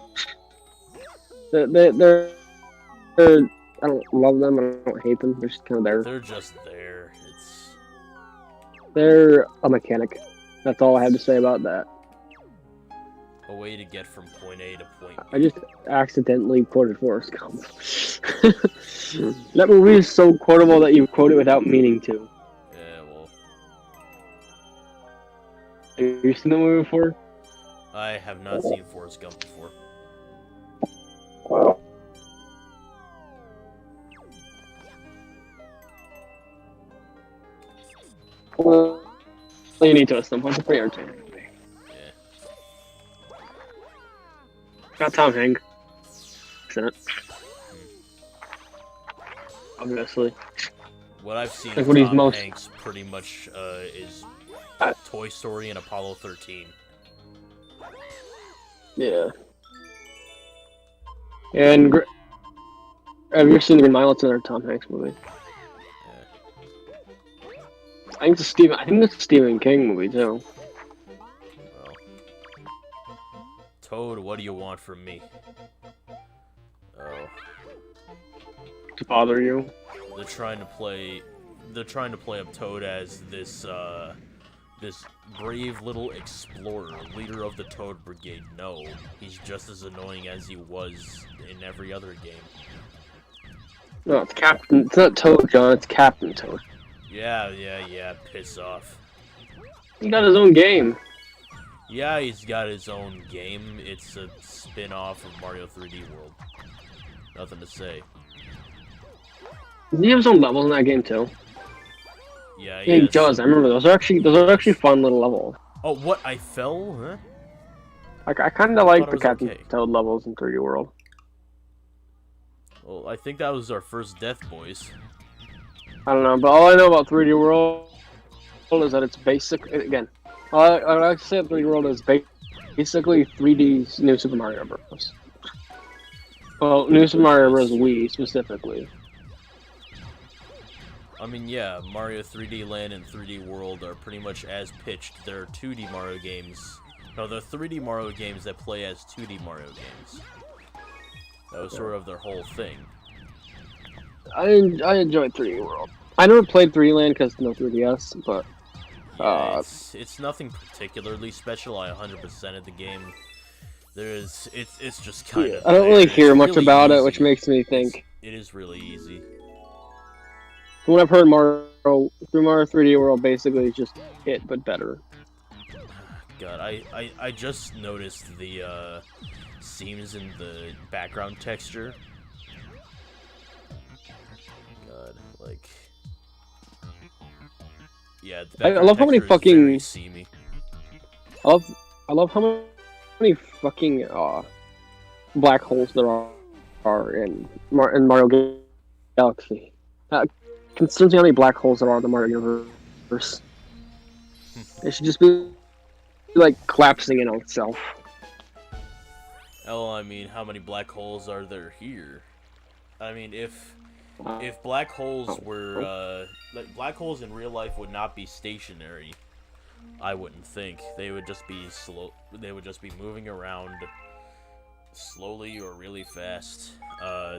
They're I don't love them. I don't hate them. They're just kind of there. They're just there. They're a mechanic. That's all I have to say about that. A way to get from point A to point B. I just accidentally quoted Forrest Gump. That movie is so quotable that you quote it without meaning to. Yeah, well, Have you seen the movie before? I have not seen Forrest Gump before. Well, you need to at some point. It's pretty entertaining. Yeah. Got Tom Hanks in it. Obviously. What I've seen Like of what he's Tom most- Hanks pretty much is Toy Story and Apollo 13. Yeah. And have you ever seen the Green Mile? It's another Tom Hanks movie. I think it's a Stephen King movie too. Well, Toad, what do you want from me? Oh, To bother you. they're trying to play up Toad as this this brave little explorer, leader of the Toad Brigade. No, he's just as annoying as he was in every other game. No, it's Captain. It's not Toad, John. It's Captain Toad. Yeah, piss off. He got his own game. Yeah, he's got his own game. It's a spin-off of Mario 3D World. Nothing to say. Does he have his own levels in that game too? Yeah, Yeah, he does. I remember those are actually fun little levels. Oh, what? I fell? Huh? I kind of like it the was Captain okay. Toad levels in 3D World. Well, I think that was our first death, boys. I don't know, but all I know about 3D World is that it's basic. Again, all I like to say about 3D World is basically 3D's New Super Mario Bros. Well, New Super Mario Bros. Wii specifically. I mean, yeah, Mario 3D Land and 3D World are pretty much as pitched. They're 2D Mario games. No, they're 3D Mario games that play as 2D Mario games. That was sort of their whole thing. I enjoyed 3D World. I never played 3D Land because no 3DS, but Yeah, it's nothing particularly special. I 100% of the game. It's just kind of. I don't really hear It's much really about it, easy. which makes me think. It is really easy. From what I've heard, Mario 3D World basically is just it, but better. God, I just noticed the seams in the background texture. God, like, yeah. The I love how many background texture is very fucking. seamy. I love how many fucking black holes there are in Mario Galaxy. Considering how many black holes there are in the Mario universe, it should just be like collapsing in on itself. Oh, I mean, how many black holes are there here? I mean, if black holes were like black holes in real life would not be stationary. I wouldn't think they would just be slow. They would just be moving around slowly or really fast.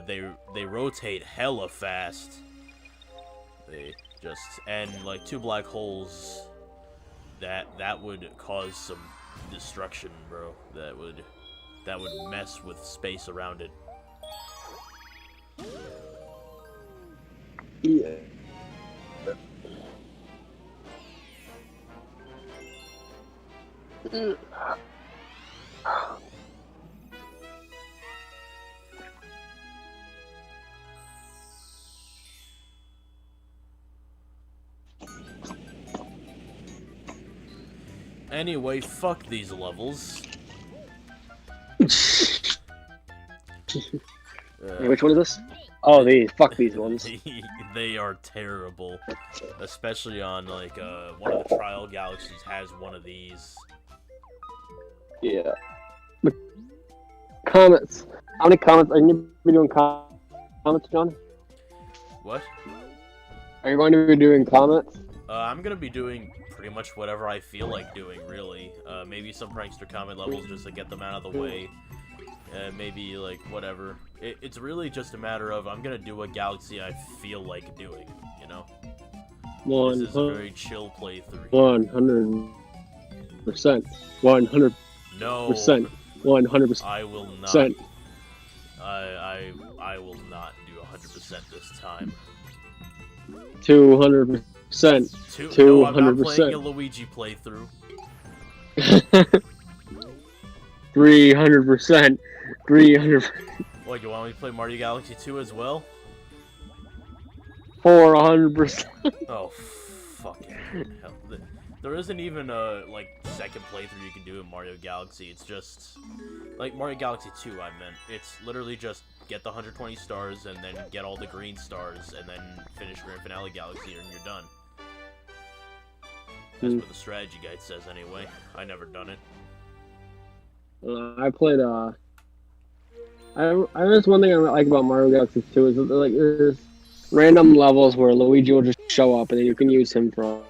They rotate hella fast. They just and like two black holes. That would cause some destruction, bro. That would mess with space around it. Yeah. Anyway, fuck these levels. Hey, which one is this? Oh, these. Fuck these ones. They are terrible, especially on like one of the trial galaxies has one of these. Yeah. But comments. How many comments are you be doing? Comments, John? What? Are you going to be doing comments? I'm gonna be doing pretty much whatever I feel like doing, really. Maybe some prankster comment levels just to get them out of the way. Maybe like whatever. It's really just a matter of I'm gonna do a galaxy I feel like doing, you know? This is a very chill playthrough. 100. 100%. 100%. No, 100%. I will not. I will not do 100% this time. 200%. No, I'm not playing a 200%. Luigi playthrough. 300%. 300%. What, you want me to play Mario Galaxy 2 as well? 400%. Oh, fucking hell. There isn't even a, like, second playthrough you can do in Mario Galaxy. It's just, like, Mario Galaxy 2, I meant. It's literally just get the 120 stars and then get all the green stars and then finish Grand Finale Galaxy and you're done. That's what the strategy guide says anyway. I never done it. I played, there's one thing I like about Mario Galaxy 2 is that, like, there's random levels where Luigi will just show up and then you can use him for...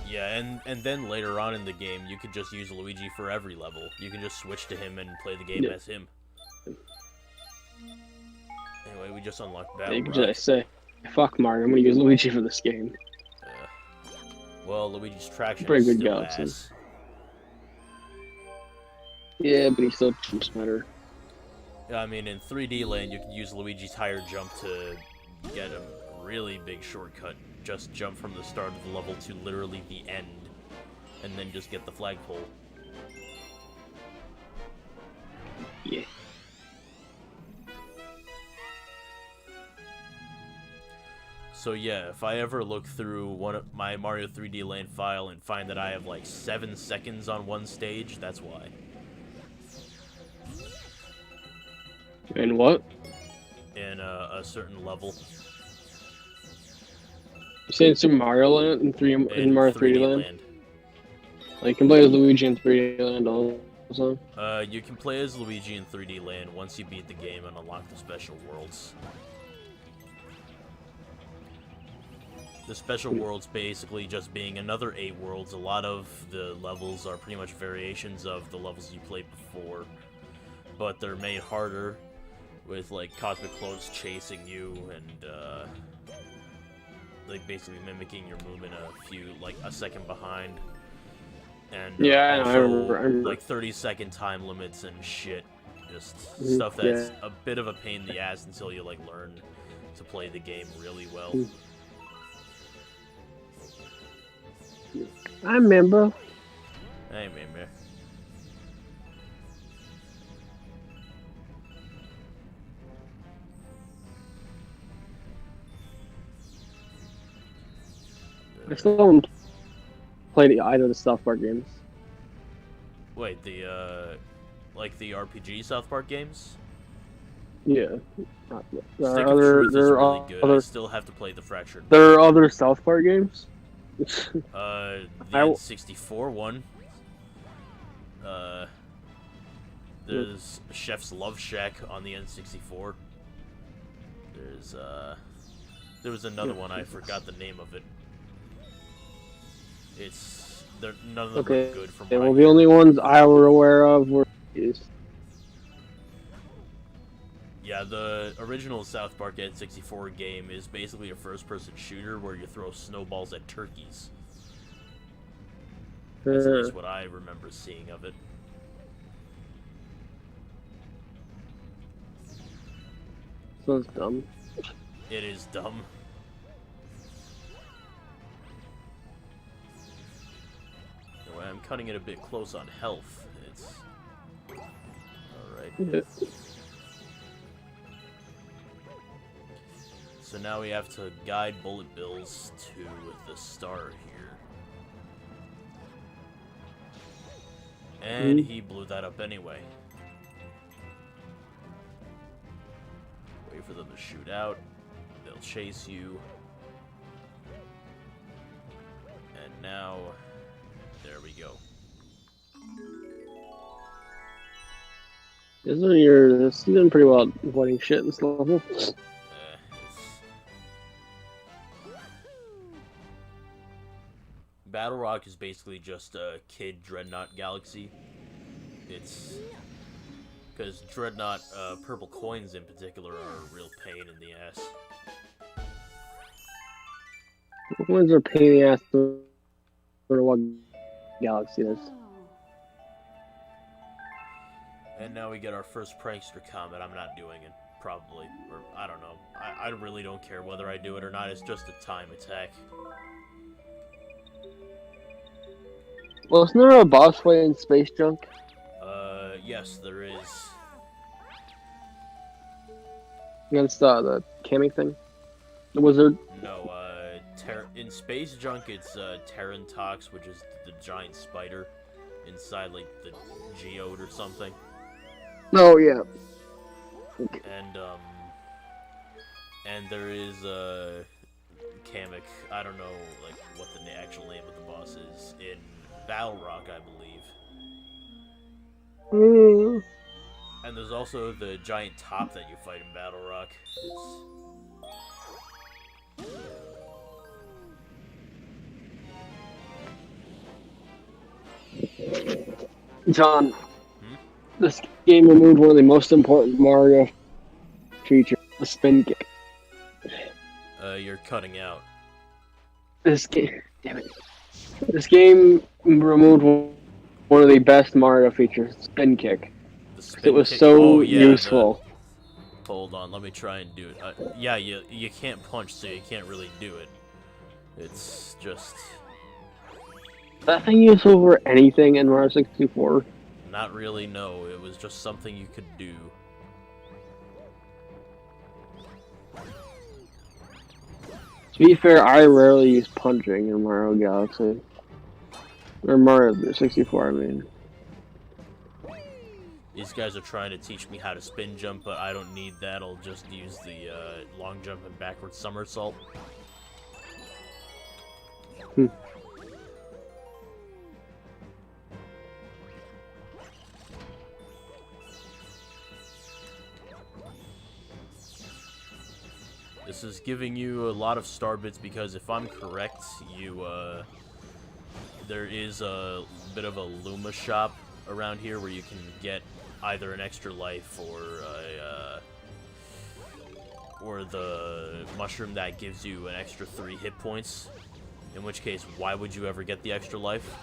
Yeah, and then later on in the game, you could just use Luigi for every level. You can just switch to him and play the game as him. Anyway, we just unlocked that. You can just say, fuck Mario, I'm gonna use Luigi for this game. Well, Luigi's traction Pretty is good still Galaxy. ass. Yeah, but he still jumps better. I mean, in 3D land, you can use Luigi's higher jump to get a really big shortcut. Just jump from the start of the level to literally the end, and then just get the flagpole. Yeah. So yeah, if I ever look through one of my Mario 3D Land file and find that I have like 7 seconds on one stage, that's why. And what? In a certain level. You saying Super Mario Land in Mario 3D Land? Land. Like, you can play as Luigi in 3D Land also? You can play as Luigi in 3D Land once you beat the game and unlock the special worlds. The special worlds basically just being another 8 worlds. A lot of the levels are pretty much variations of the levels you played before, but they're made harder with like cosmic clones chasing you and like basically mimicking your movement a second behind. And yeah, also, I remember. Like 30-second time limits and shit. Just stuff that's a bit of a pain in the ass until you like learn to play the game really well. I remember. I remember. I still haven't played either of the South Park games. Wait, the like the RPG South Park games? Yeah. Stick of Truth is really good. I still have to play the Fractured. There are other South Park games? The N64 one. There's Chef's Love Shack on the N64. There was another one, I forgot the name of it. None of them are good from well, the only ones I were aware of were these. Yeah, the original South Park N64 game is basically a first-person shooter where you throw snowballs at turkeys. That's at least what I remember seeing of it. Sounds dumb. It is dumb. Anyway, I'm cutting it a bit close on health. It's... Alright. Yeah. So now we have to guide Bullet Bills to the star here. And he blew that up anyway. Wait for them to shoot out. They'll chase you. And now, there we go. You're doing pretty well at avoiding shit in this level. Battle Rock is basically just a Kid Dreadnought Galaxy. It's... because Dreadnought, purple coins in particular, are a real pain in the ass. Purple coins are a pain in the ass for what Galaxy is. And now we get our first prankster comment. I'm not doing it, probably. Or, I don't know. I really don't care whether I do it or not. It's just a time attack. Wasn't there a boss fight in Space Junk? Yes, there is. Against the Kami thing? The wizard? No, in Space Junk, it's, Terrantox, which is the giant spider inside, like, the geode or something. Oh, yeah. And there is, Kamek, I don't know, like, what the actual name of the boss is, in Battle Rock, I believe. And there's also the giant top that you fight in Battle Rock. John, this game removed one of the most important Mario features, the spin kick. You're cutting out. This game, damn it. This game removed one of the best Mario features, spin kick. It was so useful. Hold on, let me try and do it. Yeah, you can't punch, so you can't really do it. It's just... That thing useful for anything in Mario 64? Not really, no. It was just something you could do. To be fair, I rarely use punching in Mario Galaxy. Or Mario 64, I mean. These guys are trying to teach me how to spin jump, but I don't need that. I'll just use the long jump and backward somersault. This is giving you a lot of star bits because if I'm correct, there is a bit of a Luma shop around here where you can get either an extra life or the mushroom that gives you an extra 3 hit points. In which case, why would you ever get the extra life?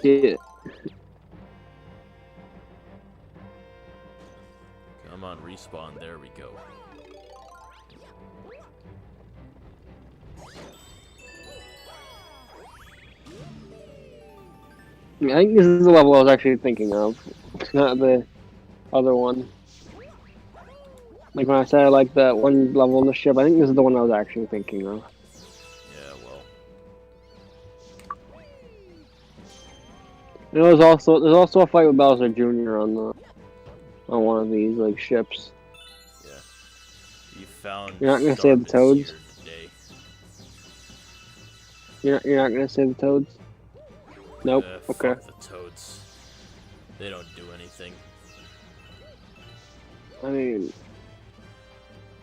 Yeah. Come on, respawn. There we go. I think this is the level I was actually thinking of. It's not the other one. Like when I said I like that one level on the ship, I think this is the one I was actually thinking of. Yeah, well. And there's also a fight with Bowser Jr. on one of these like ships. Yeah. You found. You're not gonna save the Toads? Today. You're not gonna save the Toads? Nope. Okay. Fuck the Toads. They don't do anything. I mean,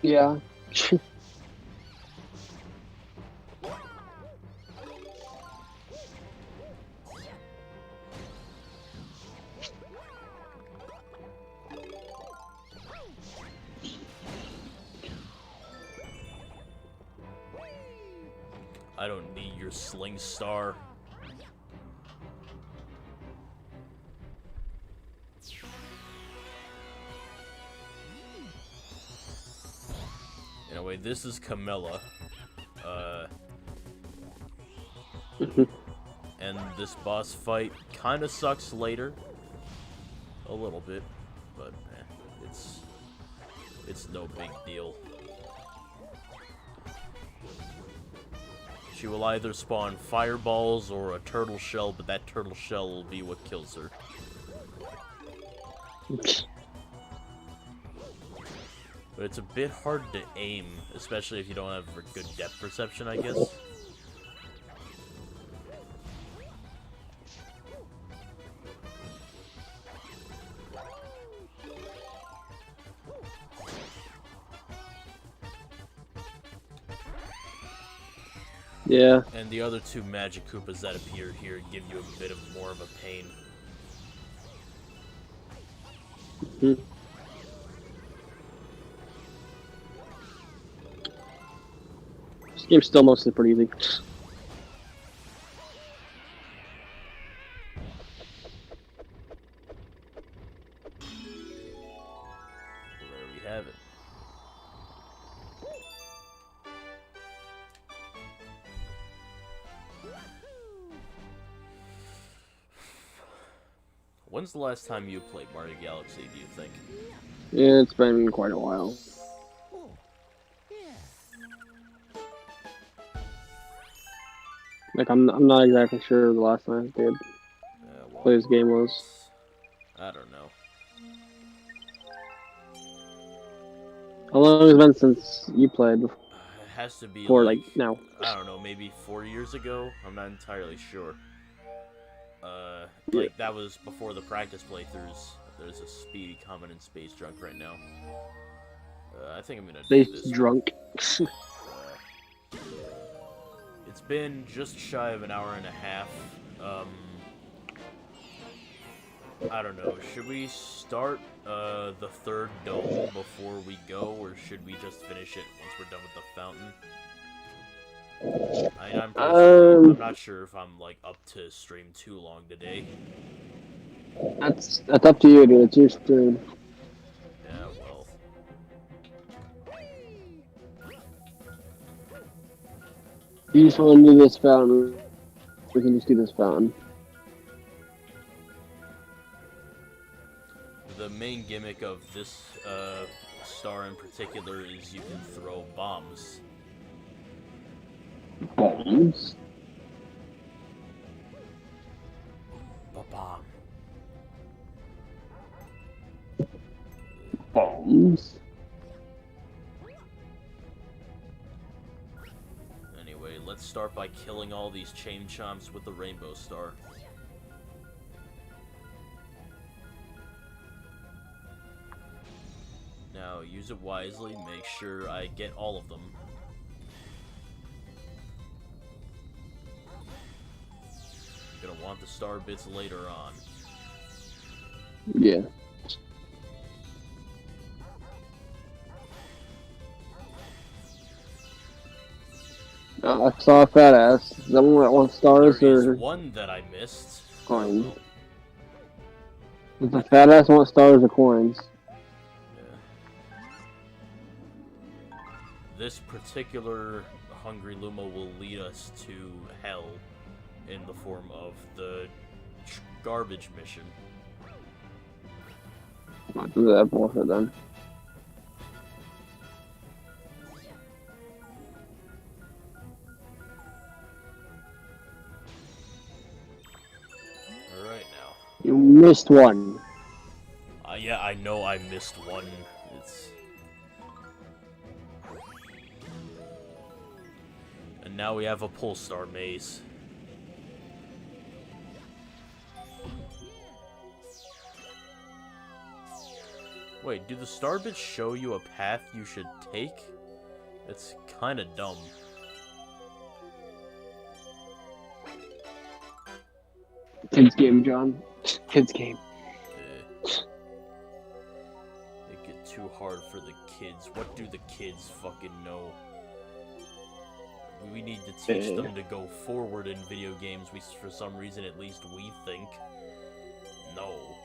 yeah. I don't need your sling star. Anyway, this is Camilla. And this boss fight kind of sucks later. A little bit, but it's no big deal. She will either spawn fireballs or a turtle shell, but that turtle shell will be what kills her. But it's a bit hard to aim, especially if you don't have good depth perception, I guess. Yeah. And the other 2 Magic Koopas that appear here give you a bit of more of a pain. This game's still mostly pretty easy. When's the last time you played Mario Galaxy, do you think? Yeah, it's been quite a while. Like, I'm not exactly sure the last time I did Well, play this game was. I don't know. How long has it been since you played before? It has to be Like now. I don't know, maybe 4 years ago? I'm not entirely sure. Like, that was before the practice playthroughs. There's a speedy comment in Space Drunk right now. I think I'm gonna do this. Drunk. It's been just shy of an hour and a half. I don't know. Should we start the third dome before we go, or should we just finish it once we're done with the fountain? I'm not sure if I'm like up to stream too long today. That's up to you, dude. It's your stream. Yeah, well. You just want to do this fountain. We can just do this fountain. The main gimmick of this star in particular is you can throw bombs. Bombs? Ba-bomb. Bombs? Anyway, let's start by killing all these chain chomps with the rainbow star. Now, use it wisely, make sure I get all of them. Gonna want the star bits later on. Yeah. I saw a fat ass. Is that one that wants stars There or is one that I missed. coins? Does the fat ass want stars or coins? Yeah. This particular Hungry Luma will lead us to hell in the form of the garbage mission. I'll do that bullshit then. Alright now. You missed one. Yeah, I know I missed one. And now we have a Polestar maze. Wait, do the star bits show you a path you should take? It's kinda dumb. Kids game, John. Kids game. It get too hard for the kids. What do the kids fucking know? We need to teach them to go forward in video games, for some reason at least we think. No.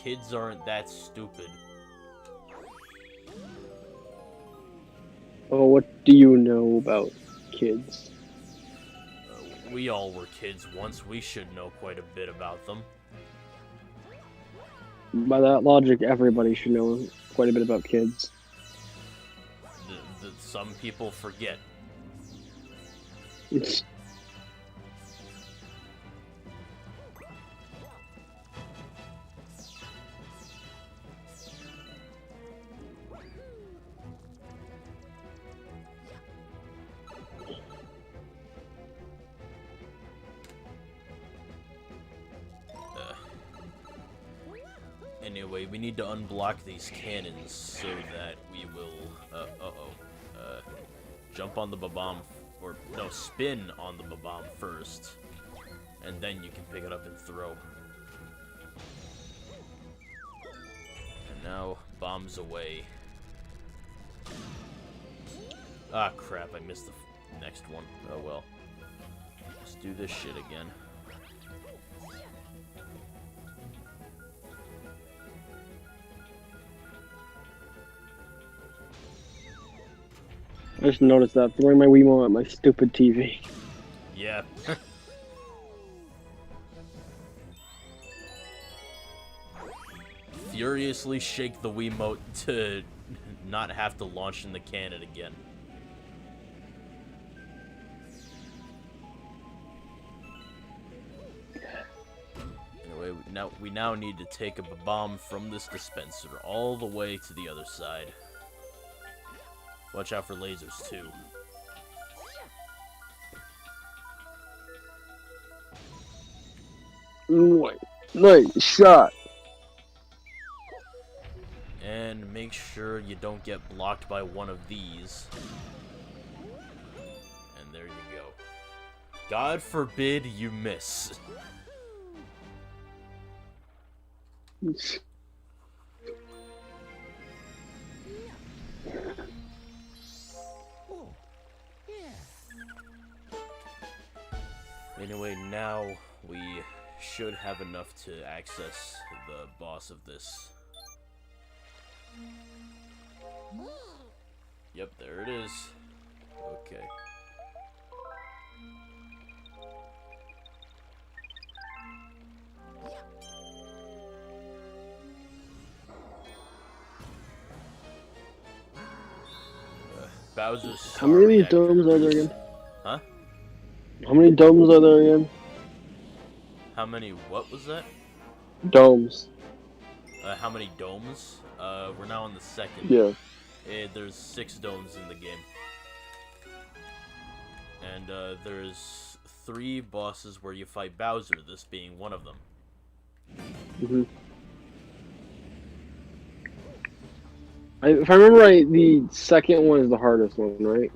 Kids aren't that stupid. Oh, what do you know about kids? We all were kids once. We should know quite a bit about them. By that logic, everybody should know quite a bit about kids. Some people forget. It's... Anyway, we need to unblock these cannons so that we will, jump on the Babam, or, no, spin on the Babam first, and then you can pick it up and throw. And now, bombs away. Ah, crap, I missed the next one. Oh well. Let's do this shit again. I just noticed that. Throwing my Wiimote at my stupid TV. Yeah. furiously shake the Wiimote to not have to launch in the cannon again. Anyway, we now need to take a bomb from this dispenser all the way to the other side. Watch out for lasers, too. Nice shot. And make sure you don't get blocked by one of these. And there you go. God forbid you miss. Anyway, now we should have enough to access the boss of this. Yep, there it is. Okay. Bowser's. How many domes are there again? Huh? How many domes are there again? How many? What was that? Domes. How many domes? We're now on the second. Yeah. There's 6 domes in the game. And there's 3 bosses where you fight Bowser, this being one of them. Mm-hmm. If I remember right, the second one is the hardest one, right?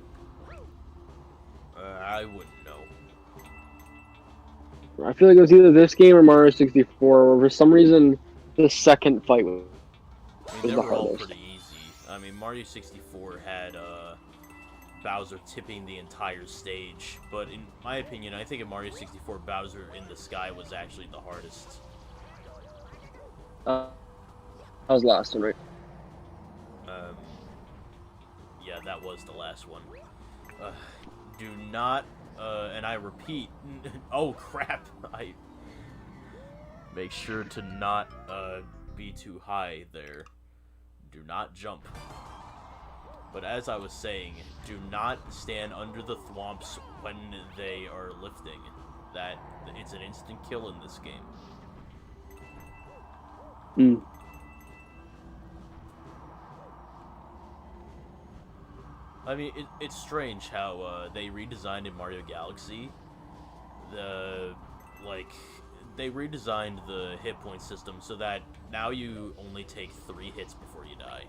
I wouldn't know. I feel like it was either this game or Mario 64, where for some reason the second fight was they the were all hardest. pretty easy. I mean, Mario 64 had Bowser tipping the entire stage, but in my opinion, I think in Mario 64, Bowser in the sky was actually the hardest. That was the last one, right? Yeah, that was the last one. Do not, and I repeat, oh crap, make sure to not, be too high there. Do not jump. But as I was saying, do not stand under the thwomps when they are lifting. It's an instant kill in this game. Hmm. I mean, it's strange how they redesigned in Mario Galaxy. They redesigned the hit point system so that now you only take 3 hits before you die.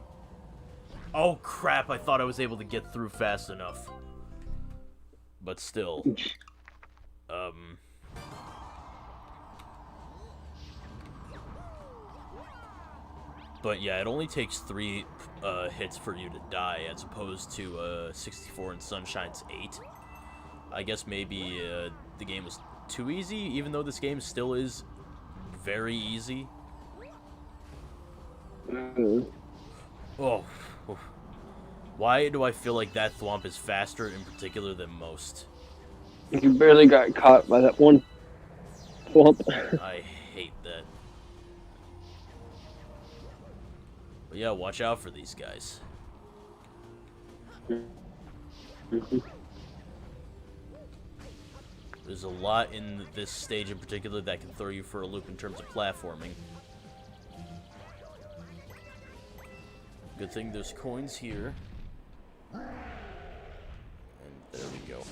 Oh crap, I thought I was able to get through fast enough. But still. But yeah, it only takes 3 hits for you to die, as opposed to 64 and Sunshine's 8. I guess maybe the game was too easy, even though this game still is very easy. Oh. Why do I feel like that thwomp is faster in particular than most? You barely got caught by that one thwomp. I hate that. But yeah, watch out for these guys. There's a lot in this stage in particular that can throw you for a loop in terms of platforming. Good thing there's coins here. And there we go.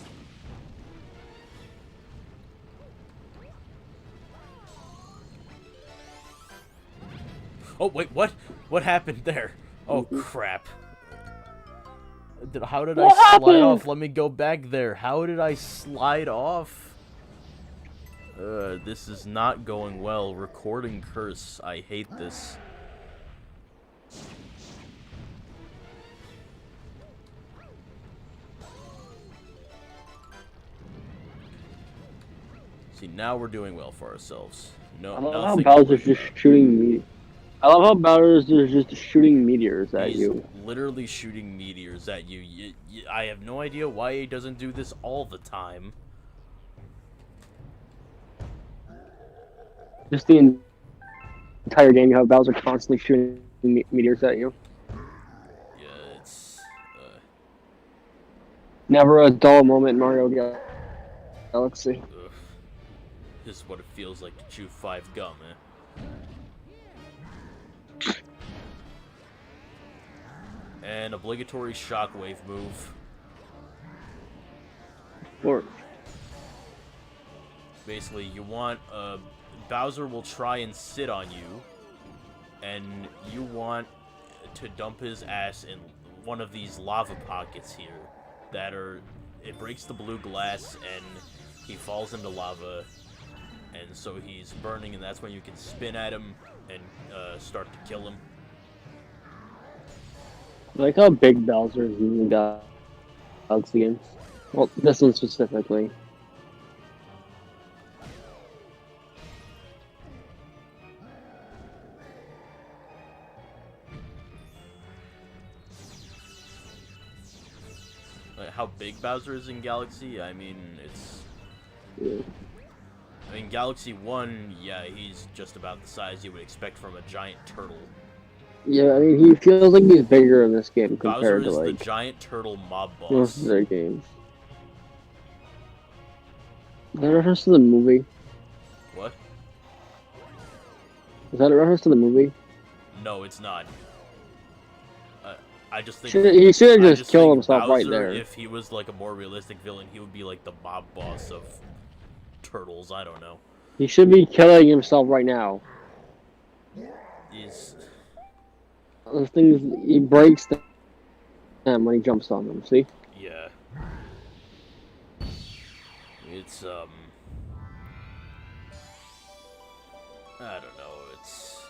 Oh, wait, what? What happened there? Oh, crap. How did I slide off? Let me go back there. How did I slide off? This is not going well. Recording curse. I hate this. See, now we're doing well for ourselves. No, I love how nothing. Bowser's just shooting me. I love how Bowser's just shooting meteors at He's you. literally shooting meteors at you. I have no idea why he doesn't do this all the time. Just the entire game you have Bowser constantly shooting meteors at you. Yeah, it's Never a dull moment in Mario Galaxy. ugh. This is what it feels like to chew 5 gum, eh? And obligatory shockwave move. Or Basically, you want Bowser will try and sit on you, and you want to dump his ass in one of these lava pockets here that are. It breaks the blue glass, and he falls into lava, and so he's burning, and that's when you can spin at him and start to kill him. I like how big Bowser is in the Galaxy games. Well, this one specifically. Like how big Bowser is in Galaxy, I mean, it's. Yeah. I mean, Galaxy 1, yeah, he's just about the size you would expect from a giant turtle. Yeah, I mean, he feels like he's bigger in this game Bowser compared to is like the giant turtle mob most boss. of their games. Is that a reference to the movie? What? Is that a reference to the movie? No, it's not. I just think He should have I just killed think himself Bowser, right there. If he was like a more realistic villain, he would be like the mob boss of turtles. I don't know. He should be killing himself right now. He's Those things, he breaks them when he jumps on them. See? yeah. It's I don't know. It's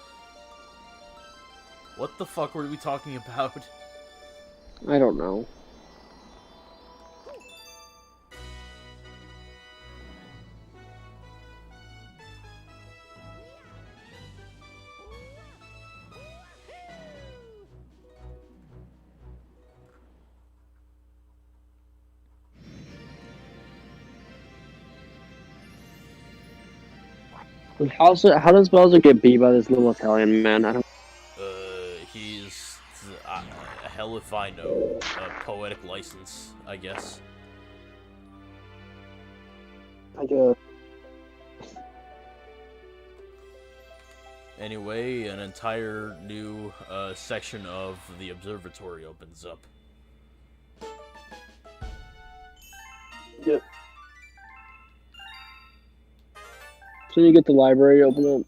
what the fuck were we talking about? I don't know. How does Bowser get beat by this little Italian man? I don't. He's hell if I know. Poetic license, I guess. I guess. Anyway, an entire new section of the observatory opens up. Yep. So you get the library open up.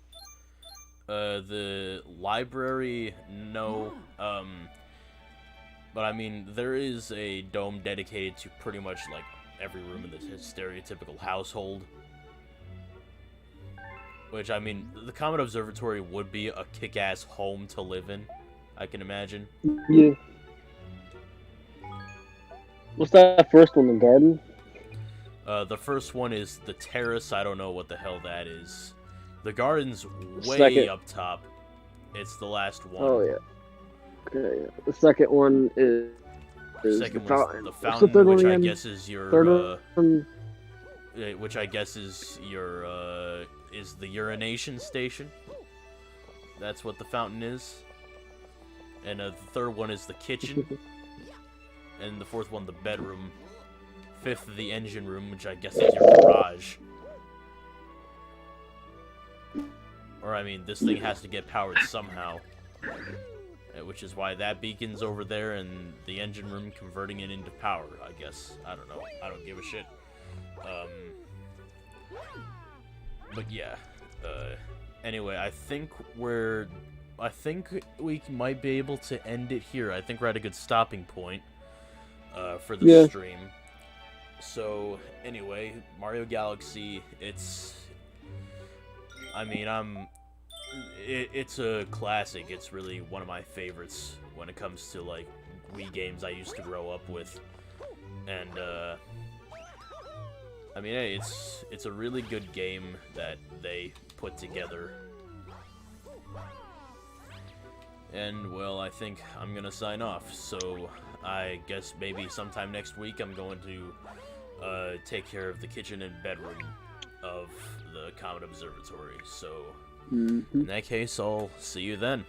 The library, no. But I mean, there is a dome dedicated to pretty much like every room in the stereotypical household. Which, I mean, the Comet Observatory would be a kick-ass home to live in, I can imagine. Yeah. What's that first one, the garden? The first one is the terrace. I don't know what the hell that is. The garden's way Second. up top. It's the last one. Oh, yeah. Okay, yeah. The second one is Second the one's fountain. the What's fountain, third which one I again? guess is your Third one. which I guess is your is the urination station. That's what the fountain is. And the third one is the kitchen. And the fourth one, the bedroom. Fifth, the engine room, which I guess is your garage. Or, I mean, this thing has to get powered somehow. Which is why that beacon's over there and the engine room converting it into power, I guess. I don't know. I don't give a shit. But yeah. Anyway, I think we might be able to end it here. I think we're at a good stopping point for the stream. So, anyway, Mario Galaxy, it's... I mean, it's a classic. It's really one of my favorites when it comes to, like, Wii games I used to grow up with. And, I mean, hey, it's a really good game that they put together. And, well, I think I'm gonna sign off. So, I guess maybe sometime next week I'm going to take care of the kitchen and bedroom of the Comet Observatory. So, Mhm. In that case, I'll see you then.